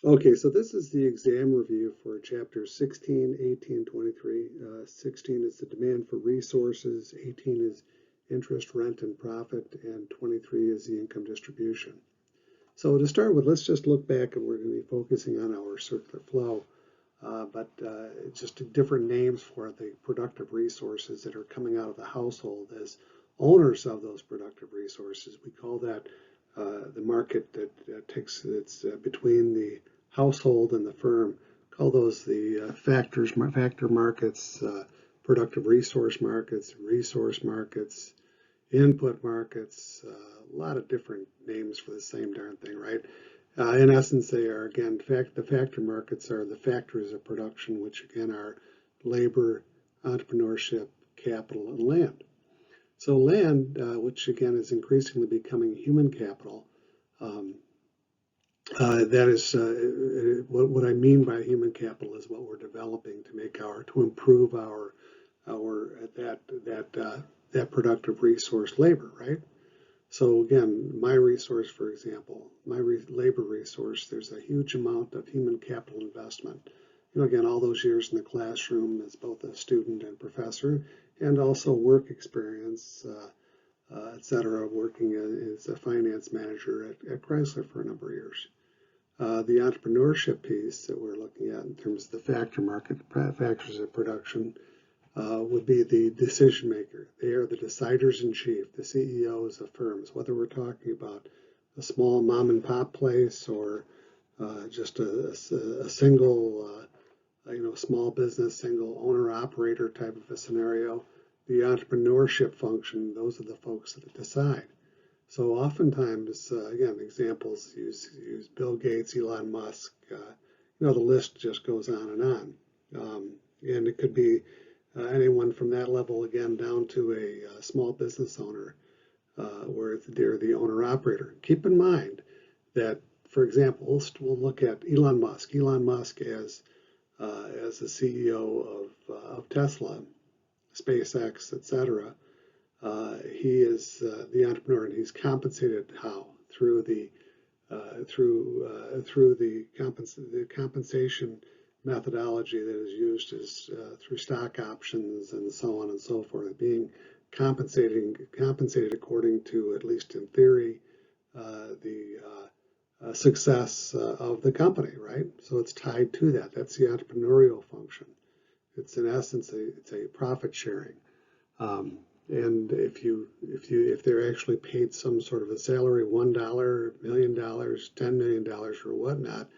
Okay, so this is the exam review for chapters 16, 18, 23. 16 is the demand for resources, 18 is interest, rent, and profit, and 23 is the income distribution. So to start with, let's just look back, and we're going to be focusing on our circular flow, but just different names for the productive resources that are coming out of the household as owners of those productive resources. We call that the market that it's between the household and the firm. Call those the factor markets, productive resource markets, input markets, a lot of different names for the same darn thing, right? In essence, they are, again, the factor markets are the factors of production, which again are labor, entrepreneurship, capital, and land. So land, which again is increasingly becoming human capital, that is what I mean by human capital is what we're developing to improve our that productive resource, labor, right? So again, my resource, for example, my labor resource, there's a huge amount of human capital investment. Again, all those years in the classroom as both a student and professor, and also work experience, et cetera, working as a finance manager at Chrysler for a number of years. The entrepreneurship piece that we're looking at in terms of the factor market, factors of production, would be the decision maker. They are the deciders in chief, the CEOs of firms, whether we're talking about a small mom and pop place or just a single, small business, single owner operator type of a scenario. The entrepreneurship function, those are the folks that decide. So oftentimes, again, examples use Bill Gates, Elon Musk, the list just goes on and on. And it could be anyone from that level, again, down to a small business owner, where they're the owner-operator. Keep in mind that, for example, we'll look at Elon Musk. Elon Musk as the CEO of Tesla, SpaceX, etc. He is the entrepreneur, and he's compensated how? Through the compensation methodology that is used through stock options and so on and so forth, being compensated according to, at least in theory, the success of the company, right? So it's tied to that. That's the entrepreneurial function. It's in essence it's a profit sharing. And if they're actually paid some sort of a salary, $1, $1 million, $10 million, or whatnot,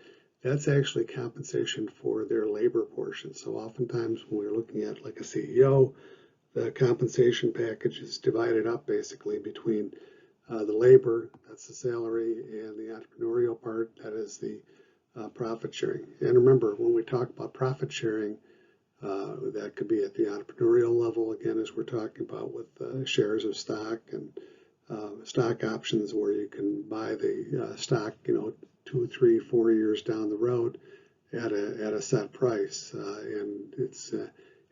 that's actually compensation for their labor portion. So oftentimes when we're looking at like a CEO, the compensation package is divided up basically between the labor, that's the salary, and the entrepreneurial part, that is the profit sharing. And remember, when we talk about profit sharing, that could be at the entrepreneurial level, again, as we're talking about with shares of stock and stock options, where you can buy the stock, 2, 3, 4 years down the road at a set price, and it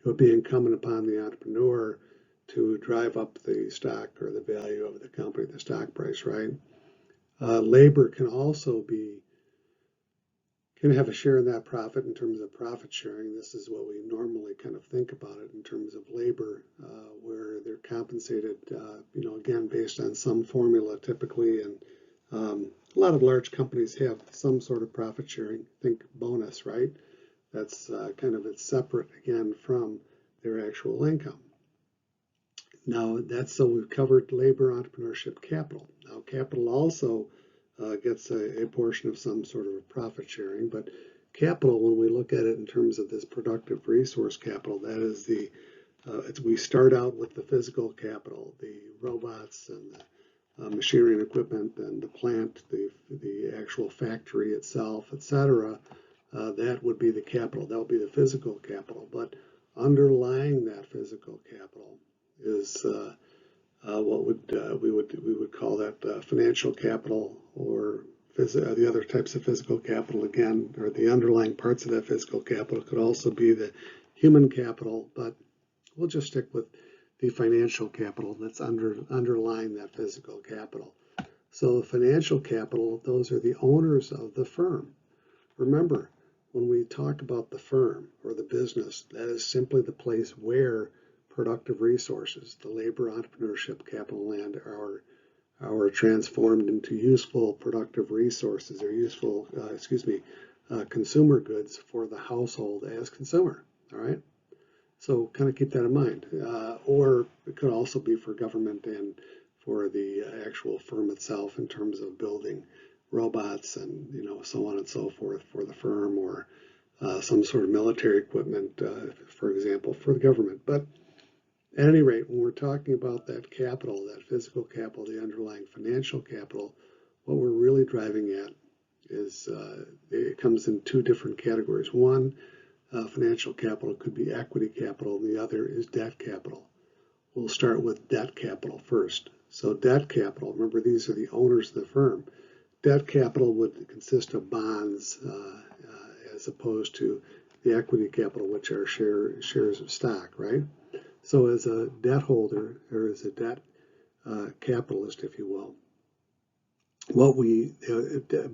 would be incumbent upon the entrepreneur to drive up the stock or the value of the company, the stock price, right? Labor can also can have a share in that profit in terms of profit sharing. This is what we normally kind of think about it in terms of labor, where they're compensated, again, based on some formula typically, and a lot of large companies have some sort of profit sharing. Think bonus, right? That's it's separate again from their actual income. Now so we've covered labor, entrepreneurship, capital. Now capital also gets a portion of some sort of profit sharing, but capital, when we look at it in terms of this productive resource capital, that is we start out with the physical capital, the robots and the machinery and equipment and the plant, the actual factory itself, etc. That would be the capital. That would be the physical capital. But underlying that physical capital is what we would call that financial capital, or the other types of physical capital, again, or the underlying parts of that physical capital could also be the human capital, but we'll just stick with the financial capital that's underlying that physical capital. So the financial capital, those are the owners of the firm. Remember, when we talk about the firm or the business, that is simply the place where productive resources, the labor, entrepreneurship, capital, land are transformed into useful productive resources or useful, consumer goods for the household as consumer. All right. So kind of keep that in mind. Or it could also be for government and for the actual firm itself in terms of building robots and so on and so forth for the firm, or some sort of military equipment, for example, for the government. But at any rate, when we're talking about that capital, that physical capital, the underlying financial capital, what we're really driving at is it comes in two different categories. One, financial capital could be equity capital, and the other is debt capital. We'll start with debt capital first. So debt capital, remember these are the owners of the firm. Debt capital would consist of bonds as opposed to the equity capital, which are shares of stock, right? So as a debt holder, or as a debt capitalist, if you will,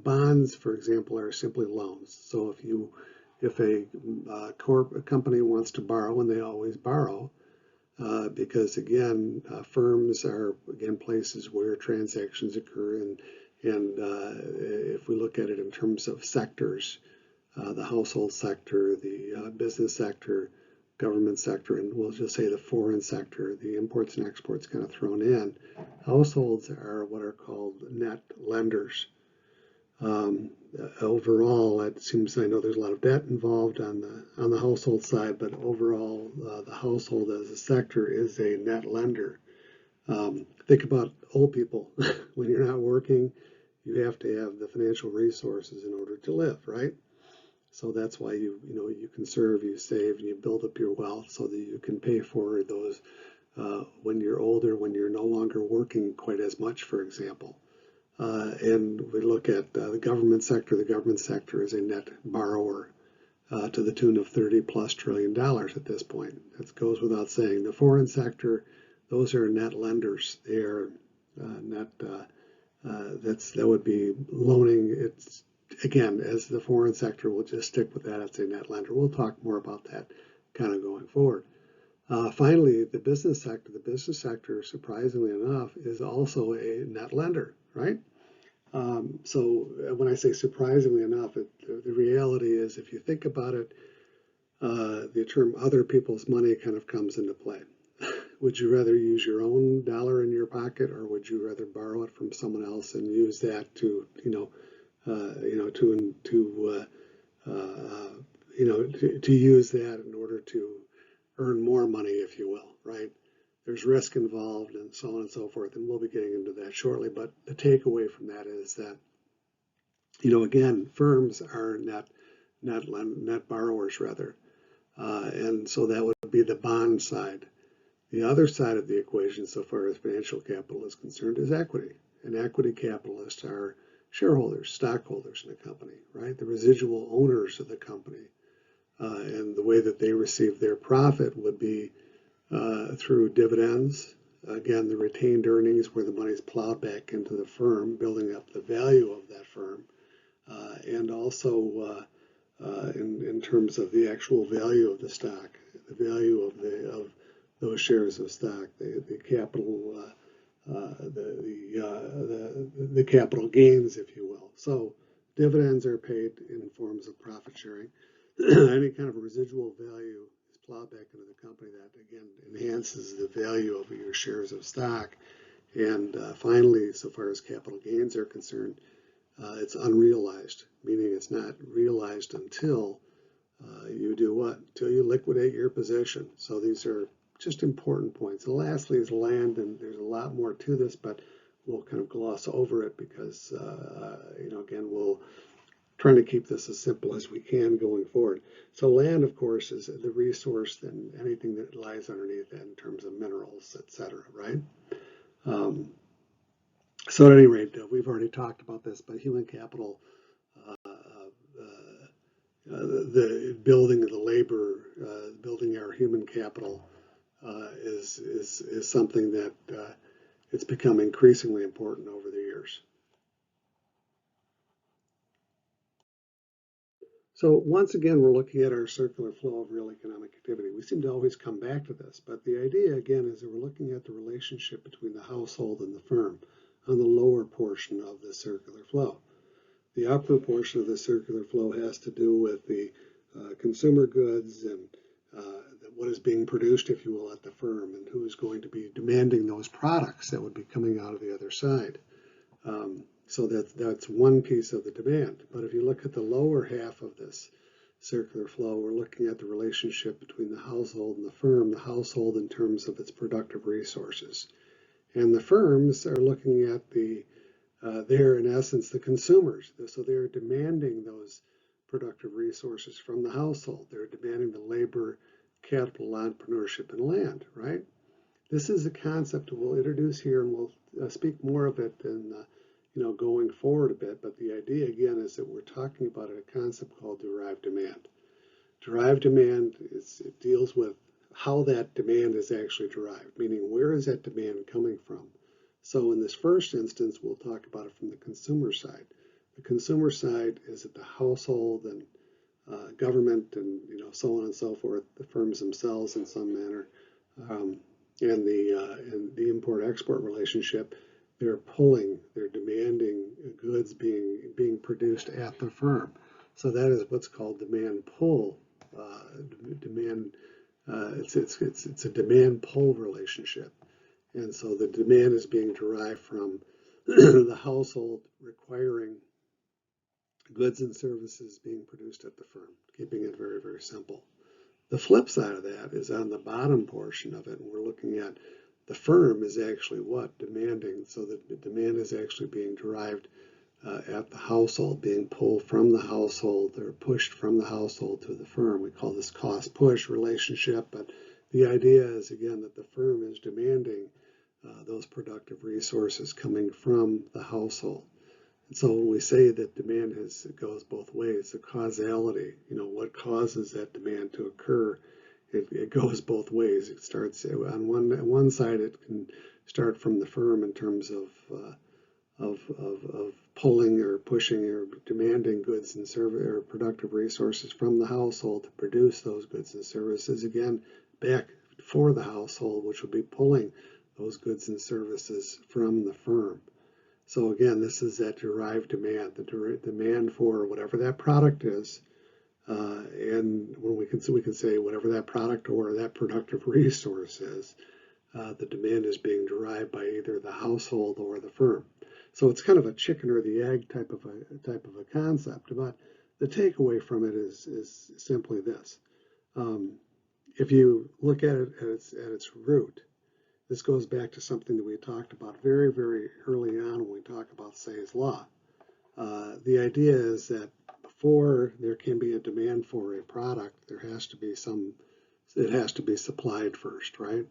bonds, for example, are simply loans. So if a company wants to borrow, and they always borrow, because again, firms are places where transactions occur, and if we look at it in terms of sectors, the household sector, the business sector, government sector, and we'll just say the foreign sector, the imports and exports kind of thrown in. Households are what are called net lenders. Overall, it seems, I know there's a lot of debt involved on the household side, but overall, the household as a sector is a net lender. Think about old people. When you're not working, you have to have the financial resources in order to live, right? So that's why you conserve, you save, and you build up your wealth so that you can pay for those when you're older, when you're no longer working quite as much, for example. And we look at the government sector. The government sector is a net borrower to the tune of $30+ trillion at this point. That goes without saying. The foreign sector, those are net lenders. They are net. That would be loaning. It's again, as the foreign sector, we'll just stick with that. It's a net lender. We'll talk more about that kind of going forward. Finally, the business sector. The business sector, surprisingly enough, is also a net lender, right? So when I say surprisingly enough, the reality is, if you think about it, the term other people's money kind of comes into play. Would you rather use your own dollar in your pocket, or would you rather borrow it from someone else and use that to use that in order to earn more money, if you will, right? There's risk involved and so on and so forth, and we'll be getting into that shortly. But the takeaway from that is that, again, firms are net borrowers rather, and so that would be the bond side. The other side of the equation, so far as financial capital is concerned, is equity. And equity capitalists are shareholders, stockholders in a company, right? The residual owners of the company. And the way that they receive their profit would be through dividends. Again, the retained earnings, where the money is plowed back into the firm, building up the value of that firm. And also in terms of the actual value of the stock, the value of those shares of stock, the capital, the capital gains, if you will. So dividends are paid in forms of profit sharing. Any kind of residual value is plowed back into the company that, again, enhances the value of your shares of stock. And finally, so far as capital gains are concerned, it's unrealized, meaning it's not realized until you do what? Until you liquidate your position. So these are just important points. And lastly is land, and there's a lot more to this, but we'll kind of gloss over it because, again, we'll trying to keep this as simple as we can going forward. So land, of course, is the resource and anything that lies underneath it in terms of minerals, etc., right? So at any rate, we've already talked about this, but human capital, the building of the labor, building our human capital is something that it's become increasingly important over the years. So once again, we're looking at our circular flow of real economic activity. We seem to always come back to this, but the idea again is that we're looking at the relationship between the household and the firm on the lower portion of the circular flow. The upper portion of the circular flow has to do with the consumer goods and what is being produced, if you will, at the firm, and who is going to be demanding those products that would be coming out of the other side. So that's one piece of the demand. But if you look at the lower half of this circular flow, we're looking at the relationship between the household and the firm, the household in terms of its productive resources. And the firms are looking at they're in essence the consumers. So they're demanding those productive resources from the household. They're demanding the labor, capital, entrepreneurship, and land, right? This is a concept we'll introduce here, and we'll speak more of it in going forward a bit. But the idea again is that we're talking about a concept called derived demand. Derived demand it deals with how that demand is actually derived, meaning where is that demand coming from? So in this first instance, we'll talk about it from the consumer side. The consumer side is at the household and government and so on and so forth, the firms themselves in some manner, and the import-export relationship. They're demanding goods being produced at the firm. So that is what's called demand pull. It's a demand pull relationship. And so the demand is being derived from the household requiring goods and services being produced at the firm, keeping it very, very simple. The flip side of that is on the bottom portion of it, and we're looking at the firm is actually what? Demanding. So the demand is actually being derived at the household, being pulled from the household or pushed from the household to the firm. We call this cost-push relationship, but the idea is, again, that the firm is demanding those productive resources coming from the household. And so when we say that demand it goes both ways, the causality, what causes that demand to occur, it goes both ways. It starts on one side, it can start from the firm in terms of pulling or pushing or demanding goods and service or productive resources from the household to produce those goods and services, again, back for the household, which would be pulling those goods and services from the firm. So again, this is that derived demand, the demand for whatever that product is, and when we can say whatever that product or that productive resource is, the demand is being derived by either the household or the firm. So it's kind of a chicken or the egg type of a concept. But the takeaway from it is simply this: if you look at it at its root, this goes back to something that we talked about very, very early on when we talk about Say's law. The idea is that before there can be a demand for a product, it has to be supplied first, right?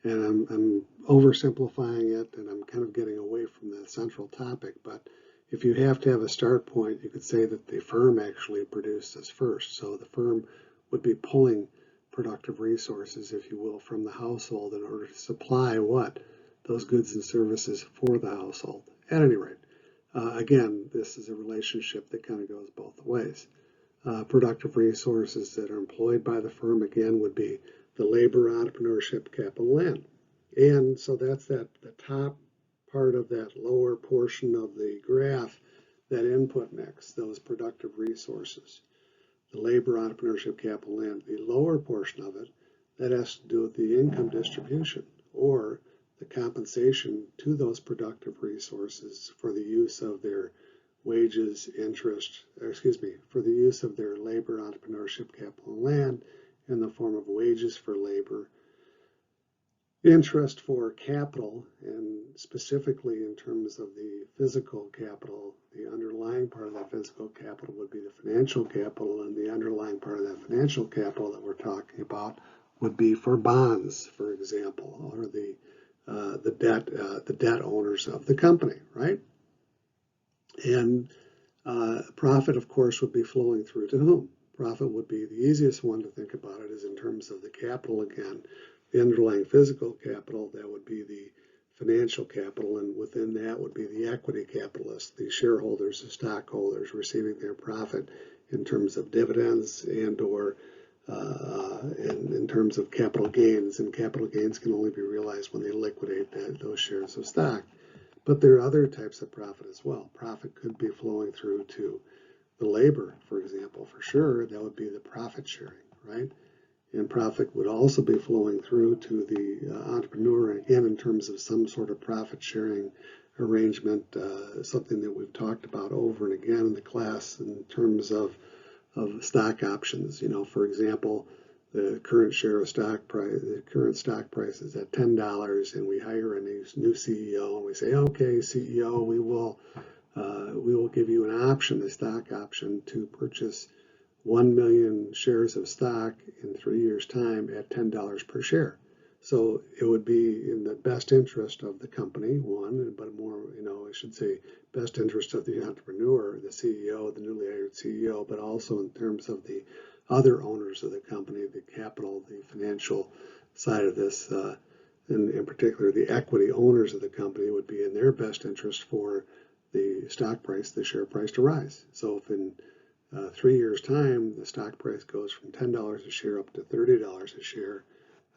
And I'm oversimplifying it, and I'm kind of getting away from the central topic, but if you have to have a start point, you could say that the firm actually produces first. So the firm would be pulling productive resources, if you will, from the household in order to supply what? Those goods and services for the household. At any rate, again, this is a relationship that kind of goes both ways. Productive resources that are employed by the firm, again, would be the labor, entrepreneurship, capital, land. And so that's the top part of that lower portion of the graph, that input mix, those productive resources. The labor, entrepreneurship, capital, land. The lower portion of it, that has to do with the income distribution or the compensation to those productive resources for the use of their wages, for the use of their labor, entrepreneurship, capital, and land in the form of wages for labor, interest for capital, and specifically in terms of the physical capital, the underlying part of that physical capital would be the financial capital, and the underlying part of that financial capital that we're talking about would be for bonds, for example, or the debt owners of the company, right? And profit, of course, would be flowing through to whom? Profit would be the easiest one to think about it is in terms of the capital again. The underlying physical capital, that would be the financial capital, and within that would be the equity capitalists, the shareholders, the stockholders receiving their profit in terms of dividends and or in terms of capital gains, and capital gains can only be realized when they liquidate those shares of stock. But there are other types of profit as well. Profit could be flowing through to the labor, for example, for sure. That would be the profit sharing, right? And profit would also be flowing through to the entrepreneur, again, in terms of some sort of profit sharing arrangement, something that we've talked about over and again in the class in terms of stock options. For example, the current share of stock price, the current stock price is at $10, and we hire a new CEO, and we say, okay, CEO, we will give you an option, a stock option, to purchase 1 million shares of stock in 3 years' time at $10 per share. So it would be in the best interest of the company, one, but more, I should say, best interest of the entrepreneur, the CEO, the newly hired CEO, but also in terms of the other owners of the company, the capital, the financial side of this, and in particular, the equity owners of the company, would be in their best interest for the stock price, the share price, to rise. So if in 3 years' time, the stock price goes from $10 a share up to $30 a share,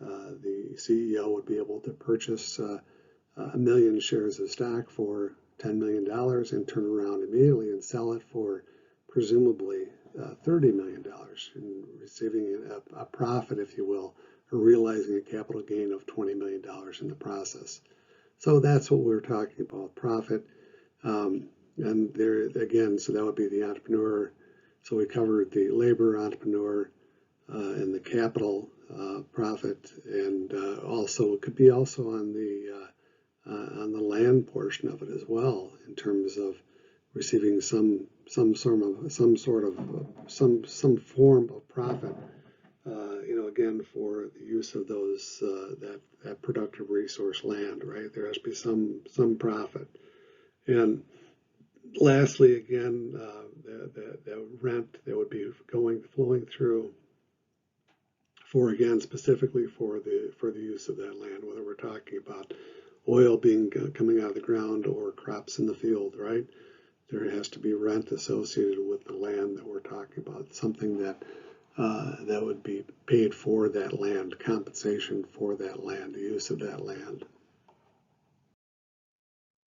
the CEO would be able to purchase 1 million shares of stock for $10 million and turn around immediately and sell it for presumably $30 million, and receiving a profit, if you will, or realizing a capital gain of $20 million in the process. So that's what we're talking about, profit. And there again, so that would be the entrepreneur. So we covered the labor, entrepreneur, and the capital profit, and also it could be also on the land portion of it as well, in terms of receiving some form of profit. Again, for the use of those that productive resource land, right? There has to be some profit. And lastly, again, the rent that would be flowing through specifically for the use of that land, whether we're talking about oil coming out of the ground or crops in the field, right? There has to be rent associated with the land that we're talking about, something that would be paid for that land, compensation for that land, the use of that land.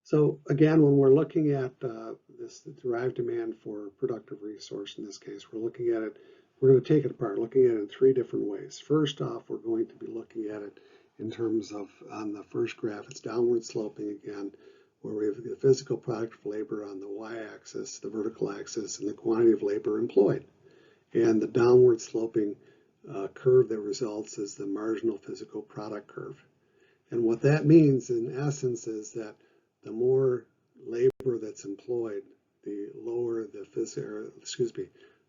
So again, when we're looking at this derived demand for productive resource, in this case, we're looking at it, we're going to take it apart, looking at it in 3 different ways. First off, we're going to be looking at it in terms of, on the first graph, it's downward sloping again, where we have the physical product of labor on the y-axis, the vertical axis, and the quantity of labor employed. And the downward sloping curve that results is the marginal physical product curve. And what that means, in essence, is that the more labor that's employed, the lower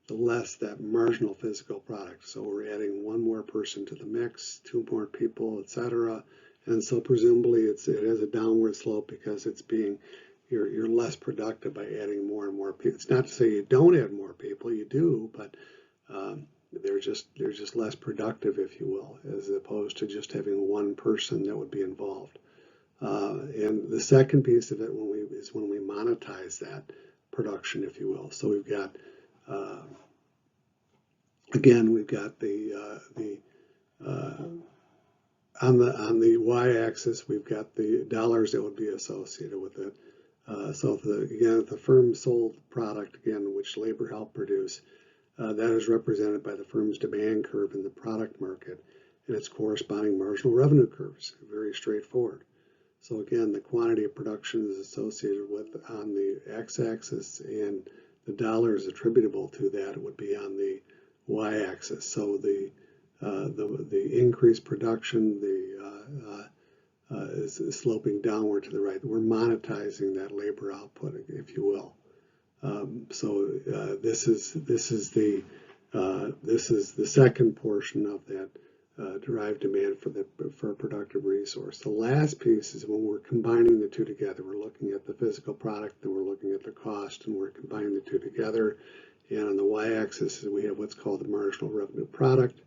the less that marginal physical product. So we're adding 1 more person to the mix, 2 more people, etc. And so presumably it has a downward slope because you're less productive by adding more and more people. It's not to say you don't add more people, you do, but they're just less productive, if you will, as opposed to just having 1 person that would be involved. And the second piece of it is when we monetize that production, if you will. So we've got again, we've got on the y-axis, we've got the dollars that would be associated with it. So if the firm sold product, again, which labor helped produce, that is represented by the firm's demand curve in the product market and its corresponding marginal revenue curves. Very straightforward. So again, the quantity of production is associated with on the x-axis, and the dollars attributable to that would be on the y-axis. So the increased production is sloping downward to the right. We're monetizing that labor output, if you will. So this is the second portion of that derived demand for a productive resource. The last piece is when we're combining the 2 together. We're looking at the physical product, and we're looking at the cost, and we're combining the 2 together. And on the y-axis, we have what's called the marginal revenue product,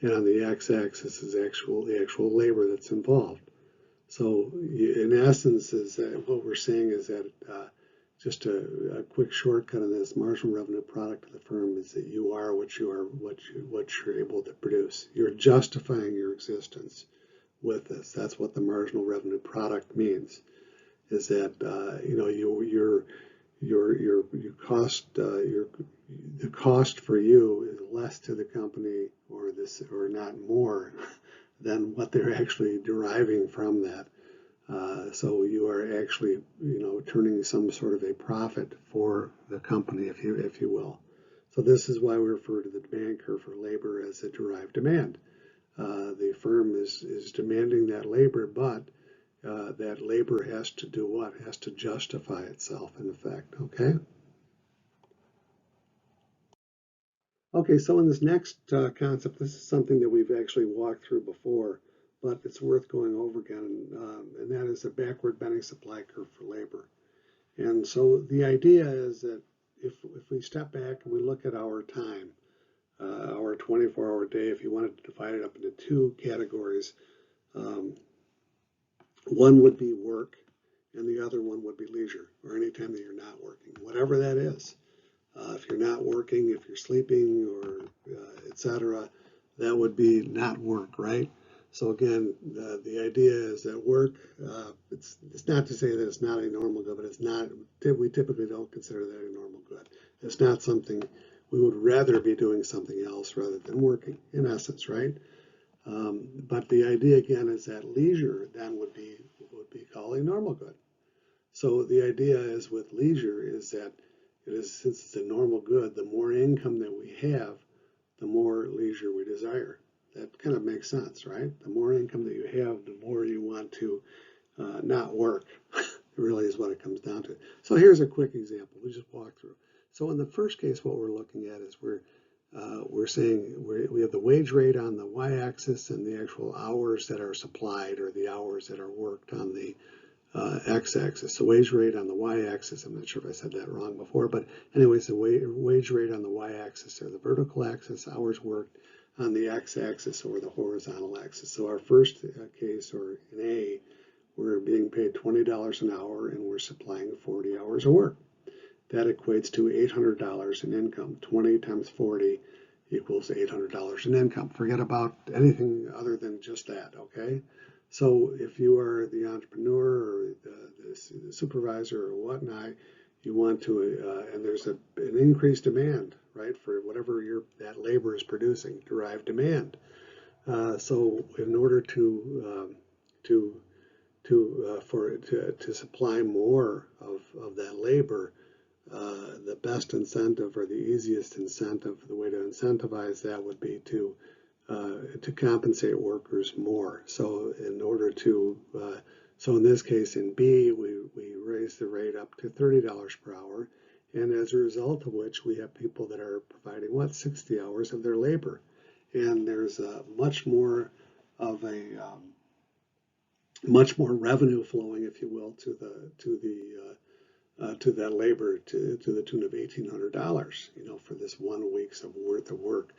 and on the x-axis is the actual labor that's involved. So in essence, is that what we're saying is that just a quick shortcut on this marginal revenue product of the firm is that you are what you're able to produce. You're justifying your existence with this. That's what the marginal revenue product means. Is that your cost the cost for you is less to the company or not more than what they're actually deriving from that. So you are actually, turning some sort of a profit for the company, if you will. So this is why we refer to the demand curve for labor as a derived demand. The firm is demanding that labor, but that labor has to do what? Has to justify itself, in effect. Okay. Okay, so in this next concept, this is something that we've actually walked through before, but it's worth going over again, and that is a backward bending supply curve for labor. And so the idea is that if we step back and we look at our time, our 24-hour day, if you wanted to divide it up into two categories, one would be work, and the other one would be leisure, or any time that you're not working, whatever that is. If you're not working, if you're sleeping, or etc., that would be not work, right? So again, the idea is that work, it's not to say that it's not a normal good, but it's not, we typically don't consider that a normal good. It's not something, we would rather be doing something else rather than working, in essence, right? But the idea again is that leisure then would be called a normal good. So the idea is with leisure is that since it's a normal good, the more income that we have, the more leisure we desire. That kind of makes sense, right? The more income that you have, the more you want to not work. It really is what it comes down to. So here's a quick example. We just walk through. So in the first case, what we're looking at is we're saying we have the wage rate on the y-axis and the actual hours that are supplied, or the hours that are worked, on the x-axis. So wage rate on the y-axis, I'm not sure if I said that wrong before, but anyways, the wage rate on the y-axis, or the vertical axis, hours worked on the x-axis, or the horizontal axis. So our first case, or in A, we're being paid $20 an hour and we're supplying 40 hours of work. That equates to $800 in income. 20 times 40 equals $800 in income. Forget about anything other than just that, okay? So if you are the entrepreneur or the supervisor or whatnot, you want to, and there's an increased demand, right, for whatever that labor is producing, derived demand. So in order to supply more of that labor, the best incentive, or the easiest incentive, the way to incentivize that would be to compensate workers more. So in order to, so in this case in B, we raise the rate up to $30 per hour, and as a result of which we have people that are providing 60 hours of their labor, and there's much more revenue flowing, if you will, to that labor to the tune of $1,800, for this 1 week's worth of work.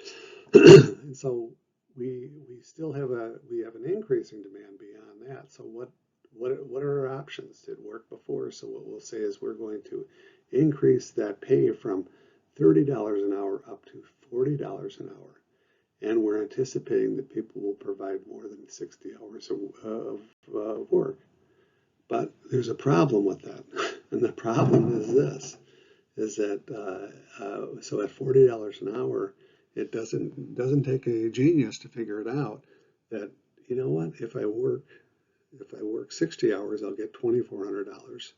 And so we still have an increasing demand beyond that. So what are our options? Did work before? So what we'll say is we're going to increase that pay from $30 an hour up to $40 an hour. And we're anticipating that people will provide more than 60 hours of work. But there's a problem with that. And the problem is this, is that so at $40 an hour, it doesn't take a genius to figure it out that, you know what, if I work 60 hours, I'll get $2,400.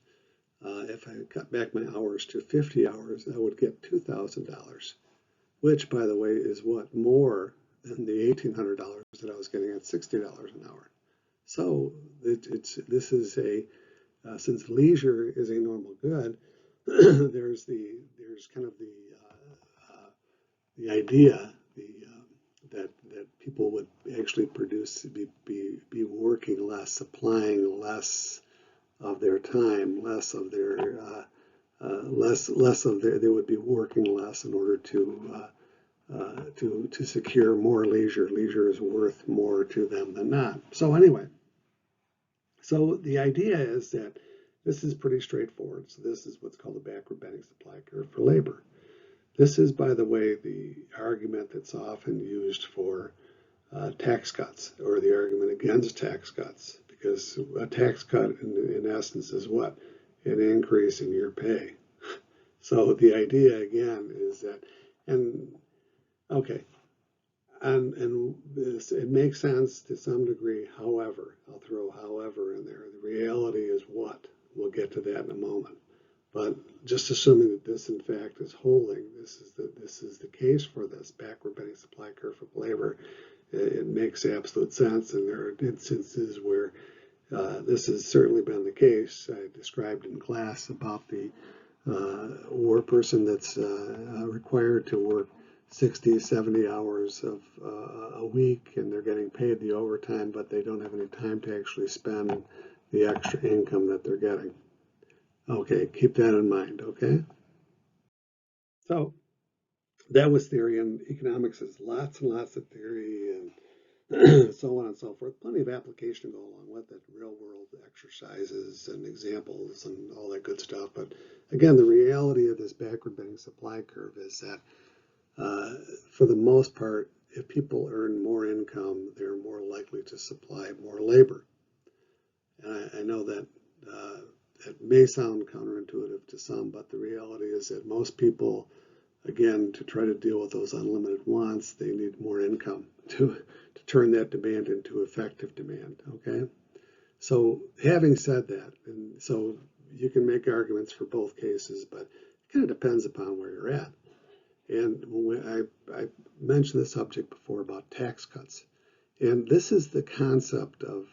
If I cut back my hours to 50 hours, I would get $2,000, which, by the way, is more than the $1,800 that I was getting at $60 an hour. So this is since leisure is a normal good, there's kind of the idea that people would actually be working less, supplying less of their time, less of their they would be working less in order to secure more leisure. Leisure is worth more to them than not. So anyway, So the idea is that this is pretty straightforward. So this is what's called the backward bending supply curve for labor. This is, by the way, the argument that's often used for tax cuts, or the argument against tax cuts, because a tax cut in essence is what? An increase in your pay. So the idea again is that, and okay, and this, it makes sense to some degree. However, I'll throw however in there. The reality is what? We'll get to that in a moment. But just assuming that this in fact is holding, this is the case for this backward bending supply curve for labor. It makes absolute sense, and there are instances where this has certainly been the case. I described in class about the war person that's required to work 60, 70 hours of a week, and they're getting paid the overtime, but they don't have any time to actually spend the extra income that they're getting. Okay, keep that in mind, okay? So that was theory, and economics is lots and lots of theory and so on and so forth. Plenty of application to go along with it, real world exercises and examples and all that good stuff. But again, the reality of this backward bending supply curve is that for the most part, if people earn more income, they're more likely to supply more labor. And I know that it may sound counterintuitive to some, but the reality is that most people, again, to try to deal with those unlimited wants, they need more income to turn that demand into effective demand, okay? So having said that, and so you can make arguments for both cases, but it kind of depends upon where you're at. And when I mentioned the subject before about tax cuts. And this is the concept of,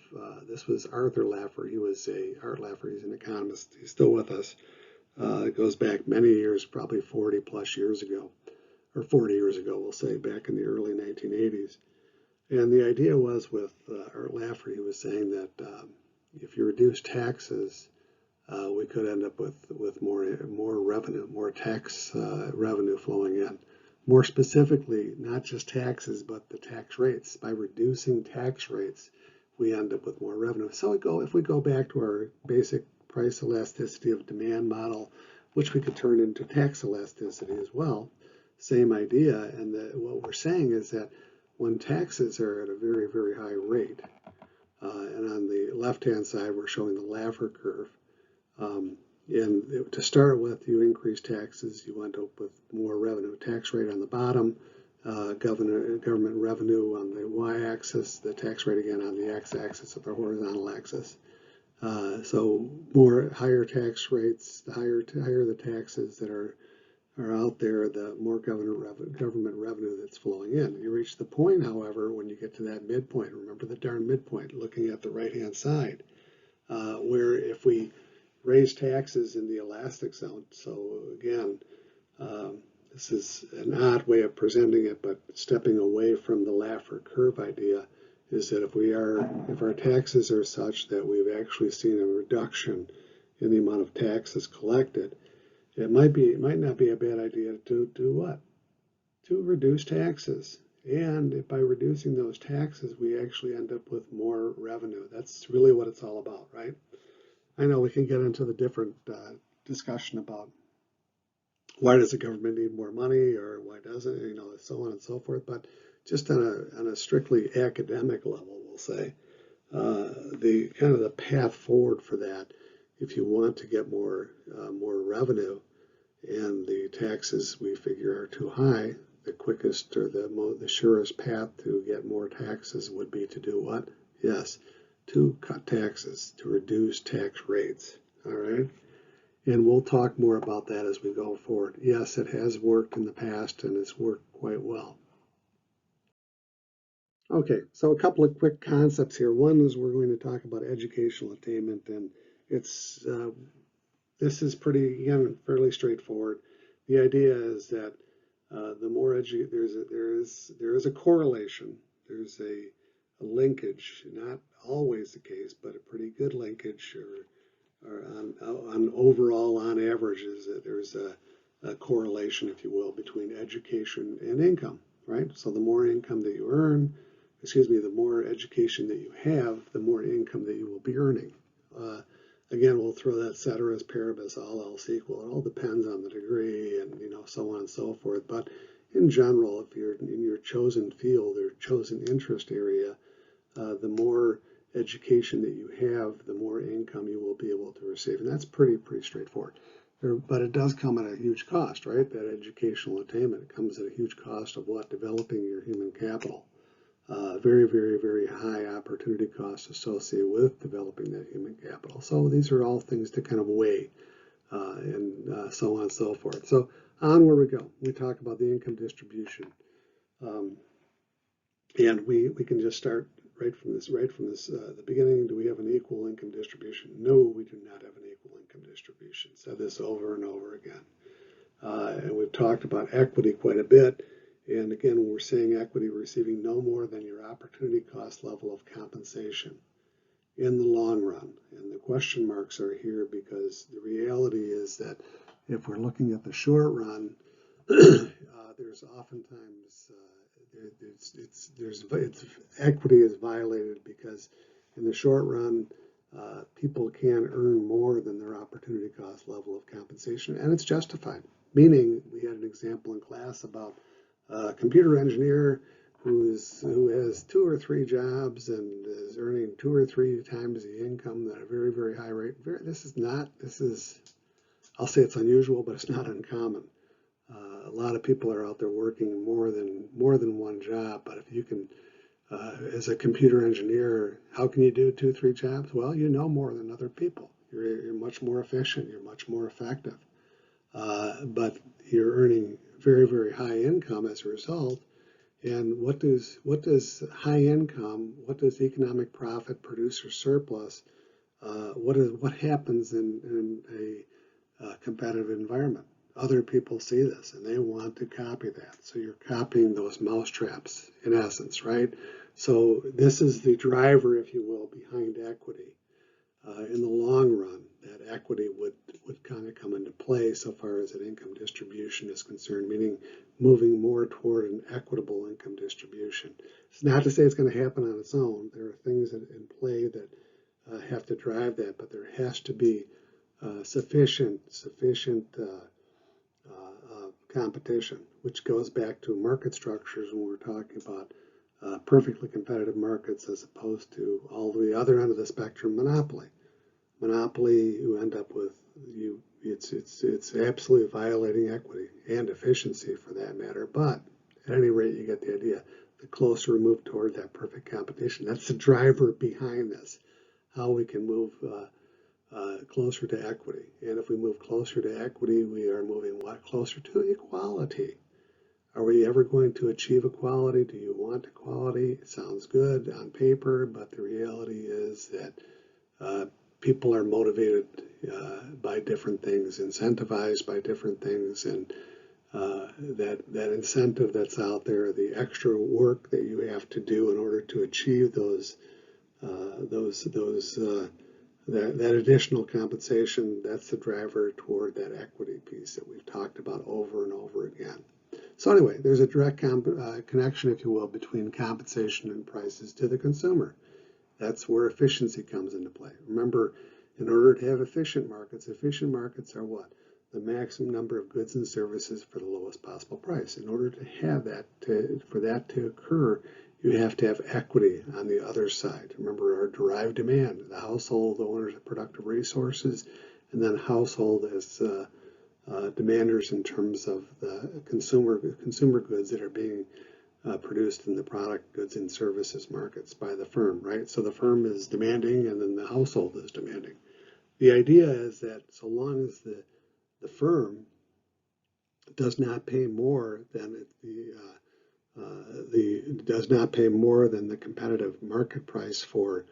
this was Arthur Laffer. Art Laffer, he's an economist. He's still with us. It goes back many years, probably 40 plus years ago, or 40 years ago, we'll say, back in the early 1980s. And the idea was with Art Laffer, he was saying that if you reduce taxes, we could end up with more revenue, more tax revenue flowing in. More specifically, not just taxes, but the tax rates. By reducing tax rates, we end up with more revenue. So if we go back to our basic price elasticity of demand model, which we could turn into tax elasticity as well, same idea. And what we're saying is that when taxes are at a very, very high rate, and on the left-hand side, we're showing the Laffer curve. And to start with, you increase taxes, you end up with more revenue. Tax rate on the bottom, government revenue on the y-axis, the tax rate again on the x-axis of the horizontal axis. So higher tax rates, the higher the taxes that are out there, the more government revenue that's flowing in. You reach the point, however, when you get to that midpoint, remember the darn midpoint, looking at the right-hand side, where if we raise taxes in the elastic zone. So again, this is an odd way of presenting it, but stepping away from the Laffer curve idea is that if our taxes are such that we've actually seen a reduction in the amount of taxes collected, it might not be a bad idea to do what? To reduce taxes. And by reducing those taxes, we actually end up with more revenue. That's really what it's all about, right? I know we can get into the different discussion about why does the government need more money or why doesn't it, so on and so forth. But just on a strictly academic level, we'll say the path forward for that, if you want to get more revenue and the taxes we figure are too high, the quickest or the surest path to get more taxes would be to do what? Yes, to cut taxes, to reduce tax rates, all right? And we'll talk more about that as we go forward. Yes, it has worked in the past and it's worked quite well. Okay, so a couple of quick concepts here. One is we're going to talk about educational attainment, and this is fairly straightforward. The idea is that the more there is a correlation, there's a linkage, not always the case, but a pretty good linkage, or on overall, on average, there's a correlation, if you will, between education and income, right? So the more income that you earn, the more education that you have, the more income that you will be earning. Again, we'll throw that ceteris paribus, all else equal. It all depends on the degree and, so on and so forth. But in general, if you're in your chosen field or chosen interest area, the more education that you have, the more income you will be able to receive. And that's pretty straightforward. But it does come at a huge cost, right? That educational attainment comes at a huge cost of what? Developing your human capital. Very high opportunity costs associated with developing that human capital. So these are all things to kind of weigh and so on and so forth. So onward we go. We talk about the income distribution. And we can just start right from this, the beginning. Do we have an equal income distribution? No, we do not have an equal income distribution. Said this over and over again. And we've talked about equity quite a bit. And again, when we're saying equity, we're receiving no more than your opportunity cost level of compensation in the long run. And the question marks are here because the reality is that if we're looking at the short run, there's oftentimes equity is violated because in the short run, people can earn more than their opportunity cost level of compensation, and it's justified. Meaning, we had an example in class about a computer engineer who has 2 or 3 jobs and is earning 2 or 3 times the income at a very high rate. I'll say it's unusual, but it's not uncommon. A lot of people are out there working more than one job, but if you can, as a computer engineer, how can you do 2, 3 jobs? Well, you know more than other people. You're much more efficient. You're much more effective. But you're earning very high income as a result. And what does high income, what does economic profit, producer surplus, what happens in a competitive environment? Other people see this and they want to copy that. So you're copying those mousetraps in essence, right? So this is the driver, if you will, behind equity. In the long run, that equity would kind of come into play so far as an income distribution is concerned, meaning moving more toward an equitable income distribution. It's not to say it's going to happen on its own. There are things in play that have to drive that, but there has to be sufficient competition, which goes back to market structures when we're talking about perfectly competitive markets as opposed to all the other end of the spectrum, monopoly. Monopoly, you end up with it's absolutely violating equity and efficiency for that matter. But at any rate, you get the idea. The closer we move toward that perfect competition, that's the driver behind this. How we can move closer to equity, and if we move closer to equity, we are moving closer to equality. Are we ever going to achieve equality? Do you want equality? It sounds good on paper, but the reality is that people are motivated by different things, incentivized by different things, and that incentive that's out there, the extra work that you have to do in order to achieve that additional compensation, that's the driver toward that equity piece that we've talked about over and over again. So anyway, there's a direct connection, if you will, between compensation and prices to the consumer. That's where efficiency comes into play. Remember, in order to have efficient markets are what? The maximum number of goods and services for the lowest possible price. In order to have that, for that to occur, you have to have equity on the other side. Remember our derived demand, the household owners of productive resources, and then household as demanders in terms of the consumer goods that are being produced in the product, goods, and services markets by the firm, right? So the firm is demanding and then the household is demanding. The idea is that so long as the firm does not pay more than the competitive market price for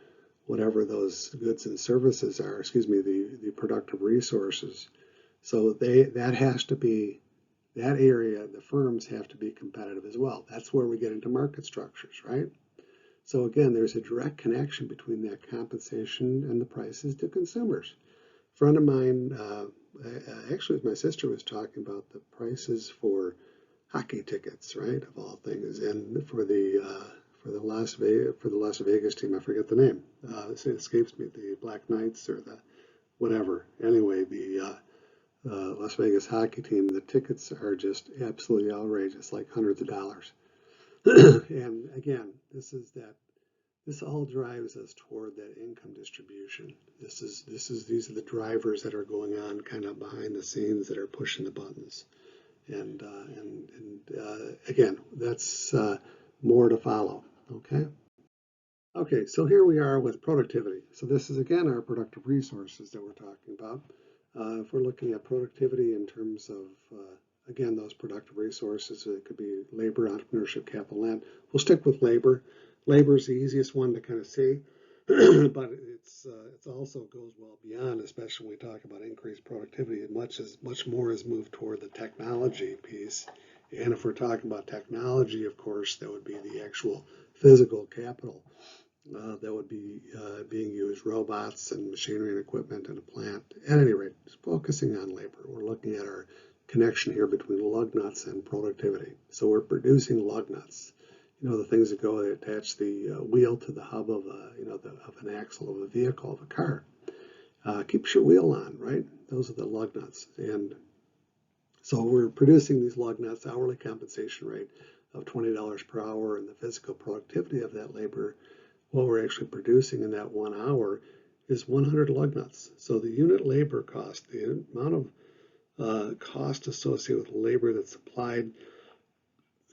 whatever those goods and services are, the productive resources. So that area, the firms have to be competitive as well. That's where we get into market structures, right? So again, there's a direct connection between that compensation and the prices to consumers. A friend of mine, actually my sister was talking about the prices for hockey tickets, right, of all things, and for for the Las Vegas team. I forget the name. It escapes me. The Black Knights or the whatever. Anyway, the Las Vegas hockey team. The tickets are just absolutely outrageous, like hundreds of dollars. And again, this all drives us toward that income distribution. These are the drivers that are going on kind of behind the scenes that are pushing the buttons. And again, that's more to follow. Okay. Okay, so here we are with productivity. So this is again our productive resources that we're talking about. If we're looking at productivity in terms of again, those productive resources, it could be labor, entrepreneurship, capital, land. We'll stick with labor. Labor is the easiest one to kind of see, but it's also goes well beyond, especially when we talk about increased productivity. Much more has moved toward the technology piece. And if we're talking about technology, of course, that would be the actual physical capital that would be being used, robots and machinery and equipment in a plant. At any rate, focusing on labor, we're looking at our connection here between lug nuts and productivity. So we're producing lug nuts, the things that go attach the wheel to the hub of of an axle of a vehicle, of a car. Keeps your wheel on, right? Those are the lug nuts. And so we're producing these lug nuts, hourly compensation rate of $20 per hour, and the physical productivity of that labor, what we're actually producing in that 1 hour, is 100 lug nuts. So the unit labor cost, the amount of cost associated with labor that's applied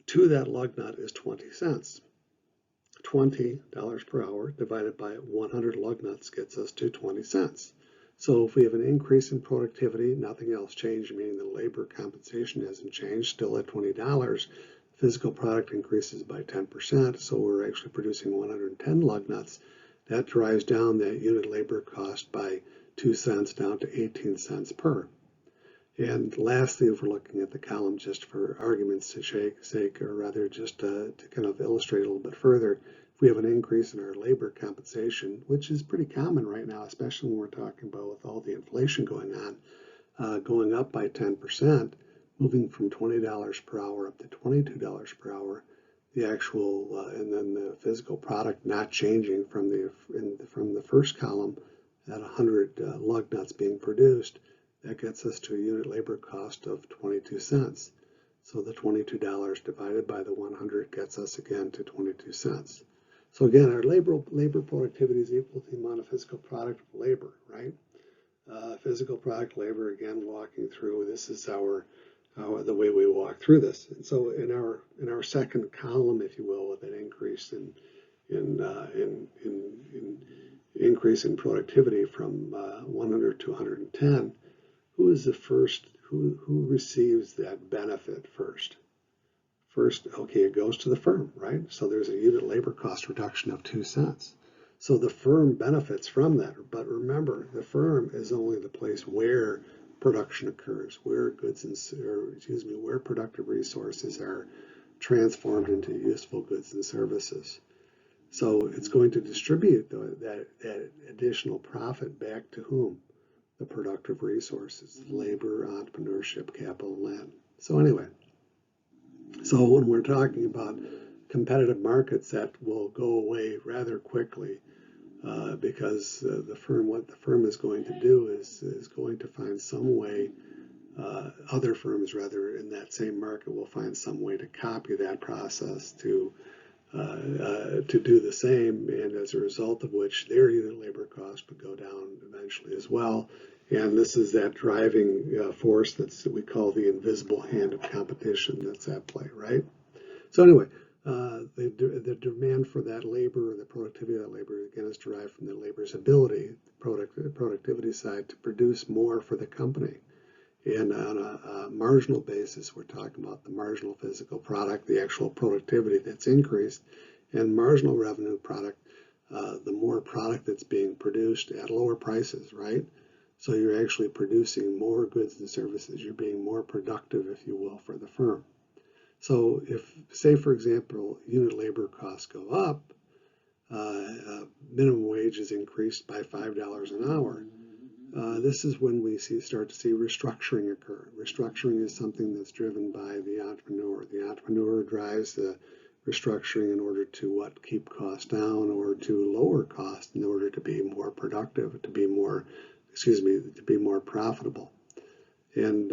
to that lug nut is 20 cents. $20 per hour divided by 100 lug nuts gets us to 20 cents. So if we have an increase in productivity, nothing else changed, meaning the labor compensation hasn't changed, still at $20, physical product increases by 10%, so we're actually producing 110 lug nuts. That drives down that unit labor cost by 2 cents down to 18 cents per. And lastly, if we're looking at the column just for argument's sake, or rather just to kind of illustrate a little bit further, if we have an increase in our labor compensation, which is pretty common right now, especially when we're talking about with all the inflation going on, going up by 10%, moving from $20 per hour up to $22 per hour, the actual, and then the physical product not changing from the first column at 100 lug nuts being produced, that gets us to a unit labor cost of 22 cents. So the $22 divided by the 100 gets us again to 22 cents. So again, our labor productivity is equal to the amount of physical product of labor, right? Physical product labor, again, walking through, this is the way we walk through this. And so in our second column, if you will, with an increase in increase in productivity from 100 to 110, who is the first? Who receives that benefit first? First, okay, it goes to the firm, right? So there's a unit labor cost reduction of 2 cents. So the firm benefits from that. But remember, the firm is only the place where production occurs, where where productive resources are transformed into useful goods and services. So it's going to distribute that additional profit back to whom? The productive resources, labor, entrepreneurship, capital, and land. So anyway, so when we're talking about competitive markets, that will go away rather quickly because what the firm is going to do is going to find some way, other firms rather in that same market will find some way to copy that process to do the same, and as a result of which their unit labor cost would go down eventually as well. And this is that driving force that we call the invisible hand of competition that's at play, right? So anyway, the demand for that labor, or the productivity of that labor, again, is derived from the labor's ability, productivity side, to produce more for the company. And on a marginal basis, we're talking about the marginal physical product, the actual productivity that's increased, and marginal revenue product, the more product that's being produced at lower prices, right? So you're actually producing more goods and services. You're being more productive, if you will, for the firm. So if, say, for example, unit labor costs go up, minimum wage is increased by $5 an hour. This is when we start to see restructuring occur. Restructuring is something that's driven by the entrepreneur. The entrepreneur drives the restructuring in order to keep costs down or to lower costs in order to be more productive, to be more profitable. And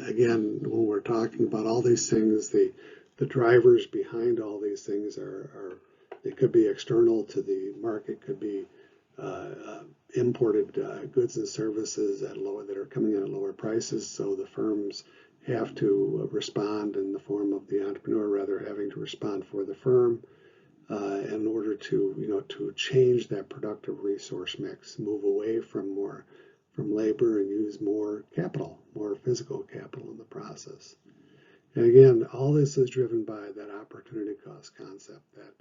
again, when we're talking about all these things, the drivers behind all these things they could be external to the market, could be imported goods and services that are coming in at lower prices. So the firms have to respond in the form of the entrepreneur rather having to respond for the firm in order to change that productive resource mix, move away from labor and use more capital, more physical capital in the process. And again, all this is driven by that opportunity cost concept, that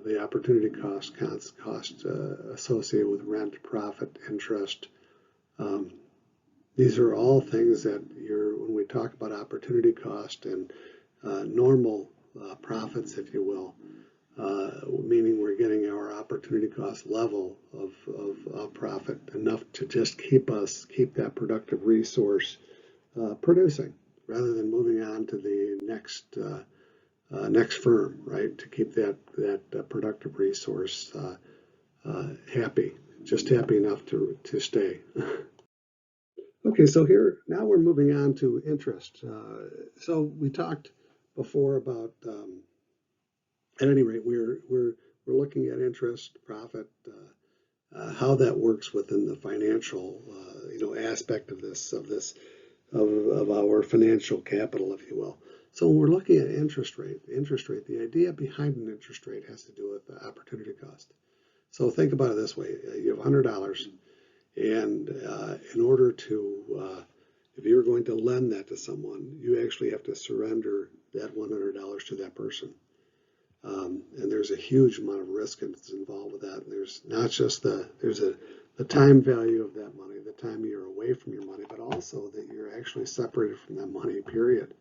the opportunity cost associated with rent, profit, interest. These are all things that when we talk about opportunity cost and normal profits, if you will, meaning we're getting our opportunity cost level of profit enough to just keep that productive resource producing, rather than moving on to the next firm, right? To keep that productive resource happy, just happy enough to stay. Okay, so now we're moving on to interest. So we talked before about, at any rate, we're looking at interest, profit, how that works within the financial, aspect of our financial capital, if you will. So when we're looking at interest rate, the idea behind an interest rate has to do with the opportunity cost. So think about it this way: you have $100, and in order to, if you're going to lend that to someone, you actually have to surrender that $100 to that person. And there's a huge amount of risk that's involved with that. There's not just the time value of that money, the time you're away from your money, but also that you're actually separated from that money, period.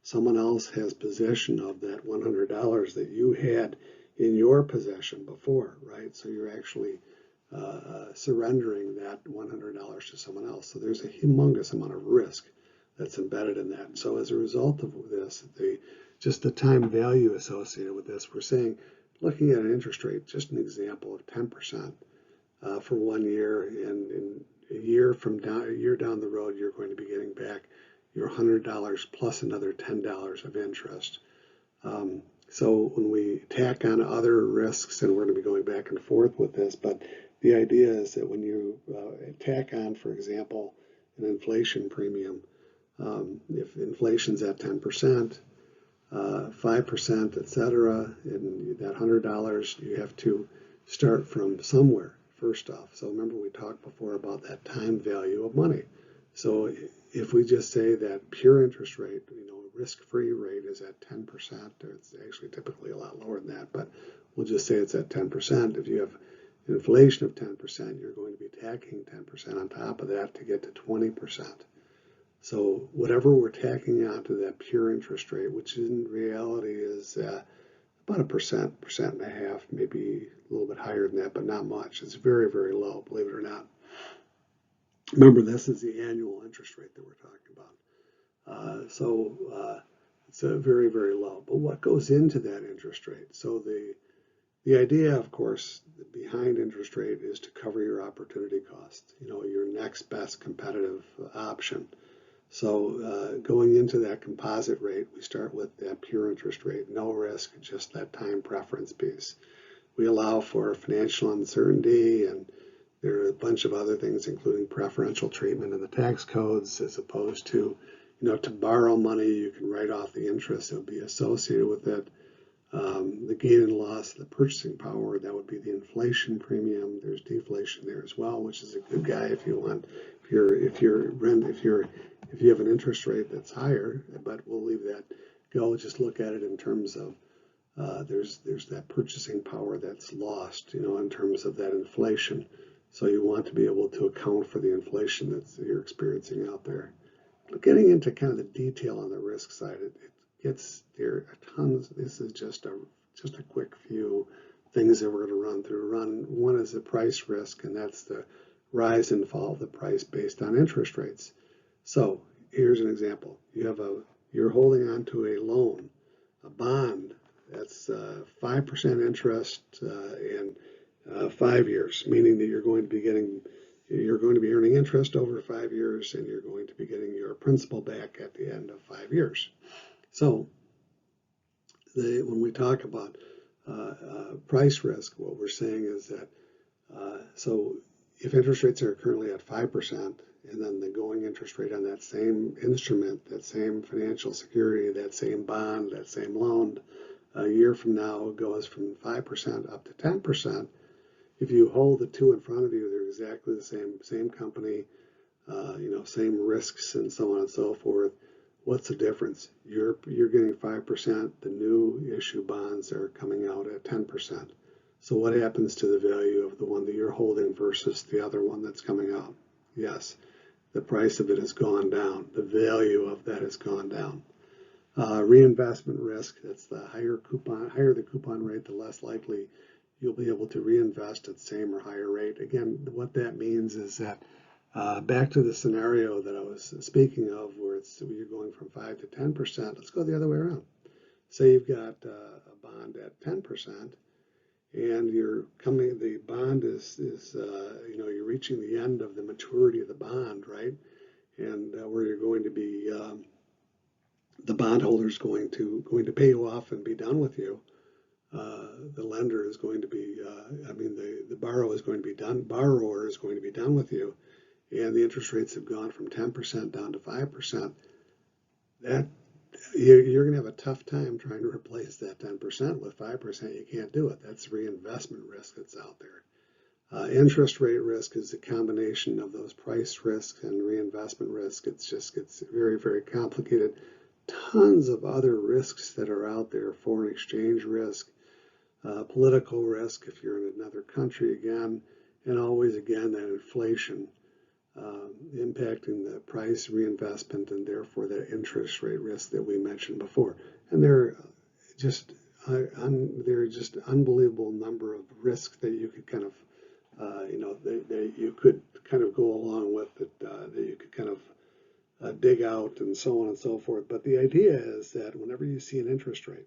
Someone else has possession of that $100 that you had in your possession before, right? So you're actually surrendering that $100 to someone else. So there's a humongous amount of risk that's embedded in that. So as a result of this, just the time value associated with this, we're saying, looking at an interest rate, just an example of 10% for 1 year, and in a year down the road, you're going to be getting back your $100 plus another $10 of interest. So when we tack on other risks, and we're going to be going back and forth with this, but the idea is that when you tack on, for example, an inflation premium, if inflation's at 10%, 5%, et cetera, and that $100, you have to start from somewhere, first off. So remember, we talked before about that time value of money. So if we just say that pure interest rate, risk-free rate is at 10%, or it's actually typically a lot lower than that, but we'll just say it's at 10%. If you have inflation of 10%, you're going to be tacking 10% on top of that to get to 20%. So whatever we're tacking onto that pure interest rate, which in reality is about 1%, maybe a little bit higher than that, but not much. It's very, very low, believe it or not. Remember, this is the annual interest rate that we're talking about. So it's very, very low. But what goes into that interest rate? So the idea, of course, behind interest rate is to cover your opportunity cost, your next best competitive option. So going into that composite rate, we start with that pure interest rate, no risk, just that time preference piece. We allow for financial uncertainty, and there are a bunch of other things, including preferential treatment in the tax codes, as opposed to, to borrow money, you can write off the interest that would be associated with it. The gain and loss of the purchasing power, that would be the inflation premium. There's deflation there as well, which is a good guy if you want. If you have an interest rate that's higher, but we'll leave that go. Just look at it in terms of there's that purchasing power that's lost, in terms of that inflation. So you want to be able to account for the inflation that you're experiencing out there. But getting into kind of the detail on the risk side, it gets there tons. This is just a quick few things that we're going to run through. One is the price risk, and that's the rise and fall of the price based on interest rates. So here's an example. You're holding on to a loan, a bond that's 5% interest in 5 years, meaning that you're going to be earning interest over 5 years, and you're going to be getting your principal back at the end of 5 years. So when we talk about price risk, what we're saying is that so if interest rates are currently at 5%, and then the going interest rate on that same instrument, that same financial security, that same bond, that same loan, a year from now goes from 5% up to 10%. If you hold the two in front of you, they're exactly the same company, same risks and so on and so forth. What's the difference? You're getting 5%. The new issue bonds are coming out at 10%. So what happens to the value of the one that you're holding versus the other one that's coming out? Yes, the price of it has gone down. The value of that has gone down. Reinvestment risk, that's the higher the coupon rate, the less likely you'll be able to reinvest at the same or higher rate. Again, what that means is that back to the scenario that I was speaking of, where you're going from 5 to 10%. Let's go the other way around. Say you've got a bond at 10%, and the bond is you're reaching the end of the maturity of the bond, right? And where you're going to be, the bondholder's going to pay you off and be done with you. The lender is going to be, the borrower is going to be done with you, and the interest rates have gone from 10% down to 5%. That you're going to have a tough time trying to replace that 10% with 5%. You can't do it. That's reinvestment risk that's out there. Interest rate risk is a combination of those price risks and reinvestment risk. It just gets very, very complicated. Tons of other risks that are out there: foreign exchange risk, political risk if you're in another country again, and always again that inflation impacting the price, reinvestment, and therefore the interest rate risk that we mentioned before. And there are just unbelievable number of risks that you could kind of that you could kind of go along with, that you could kind of dig out and so on and so forth. But the idea is that whenever you see an interest rate,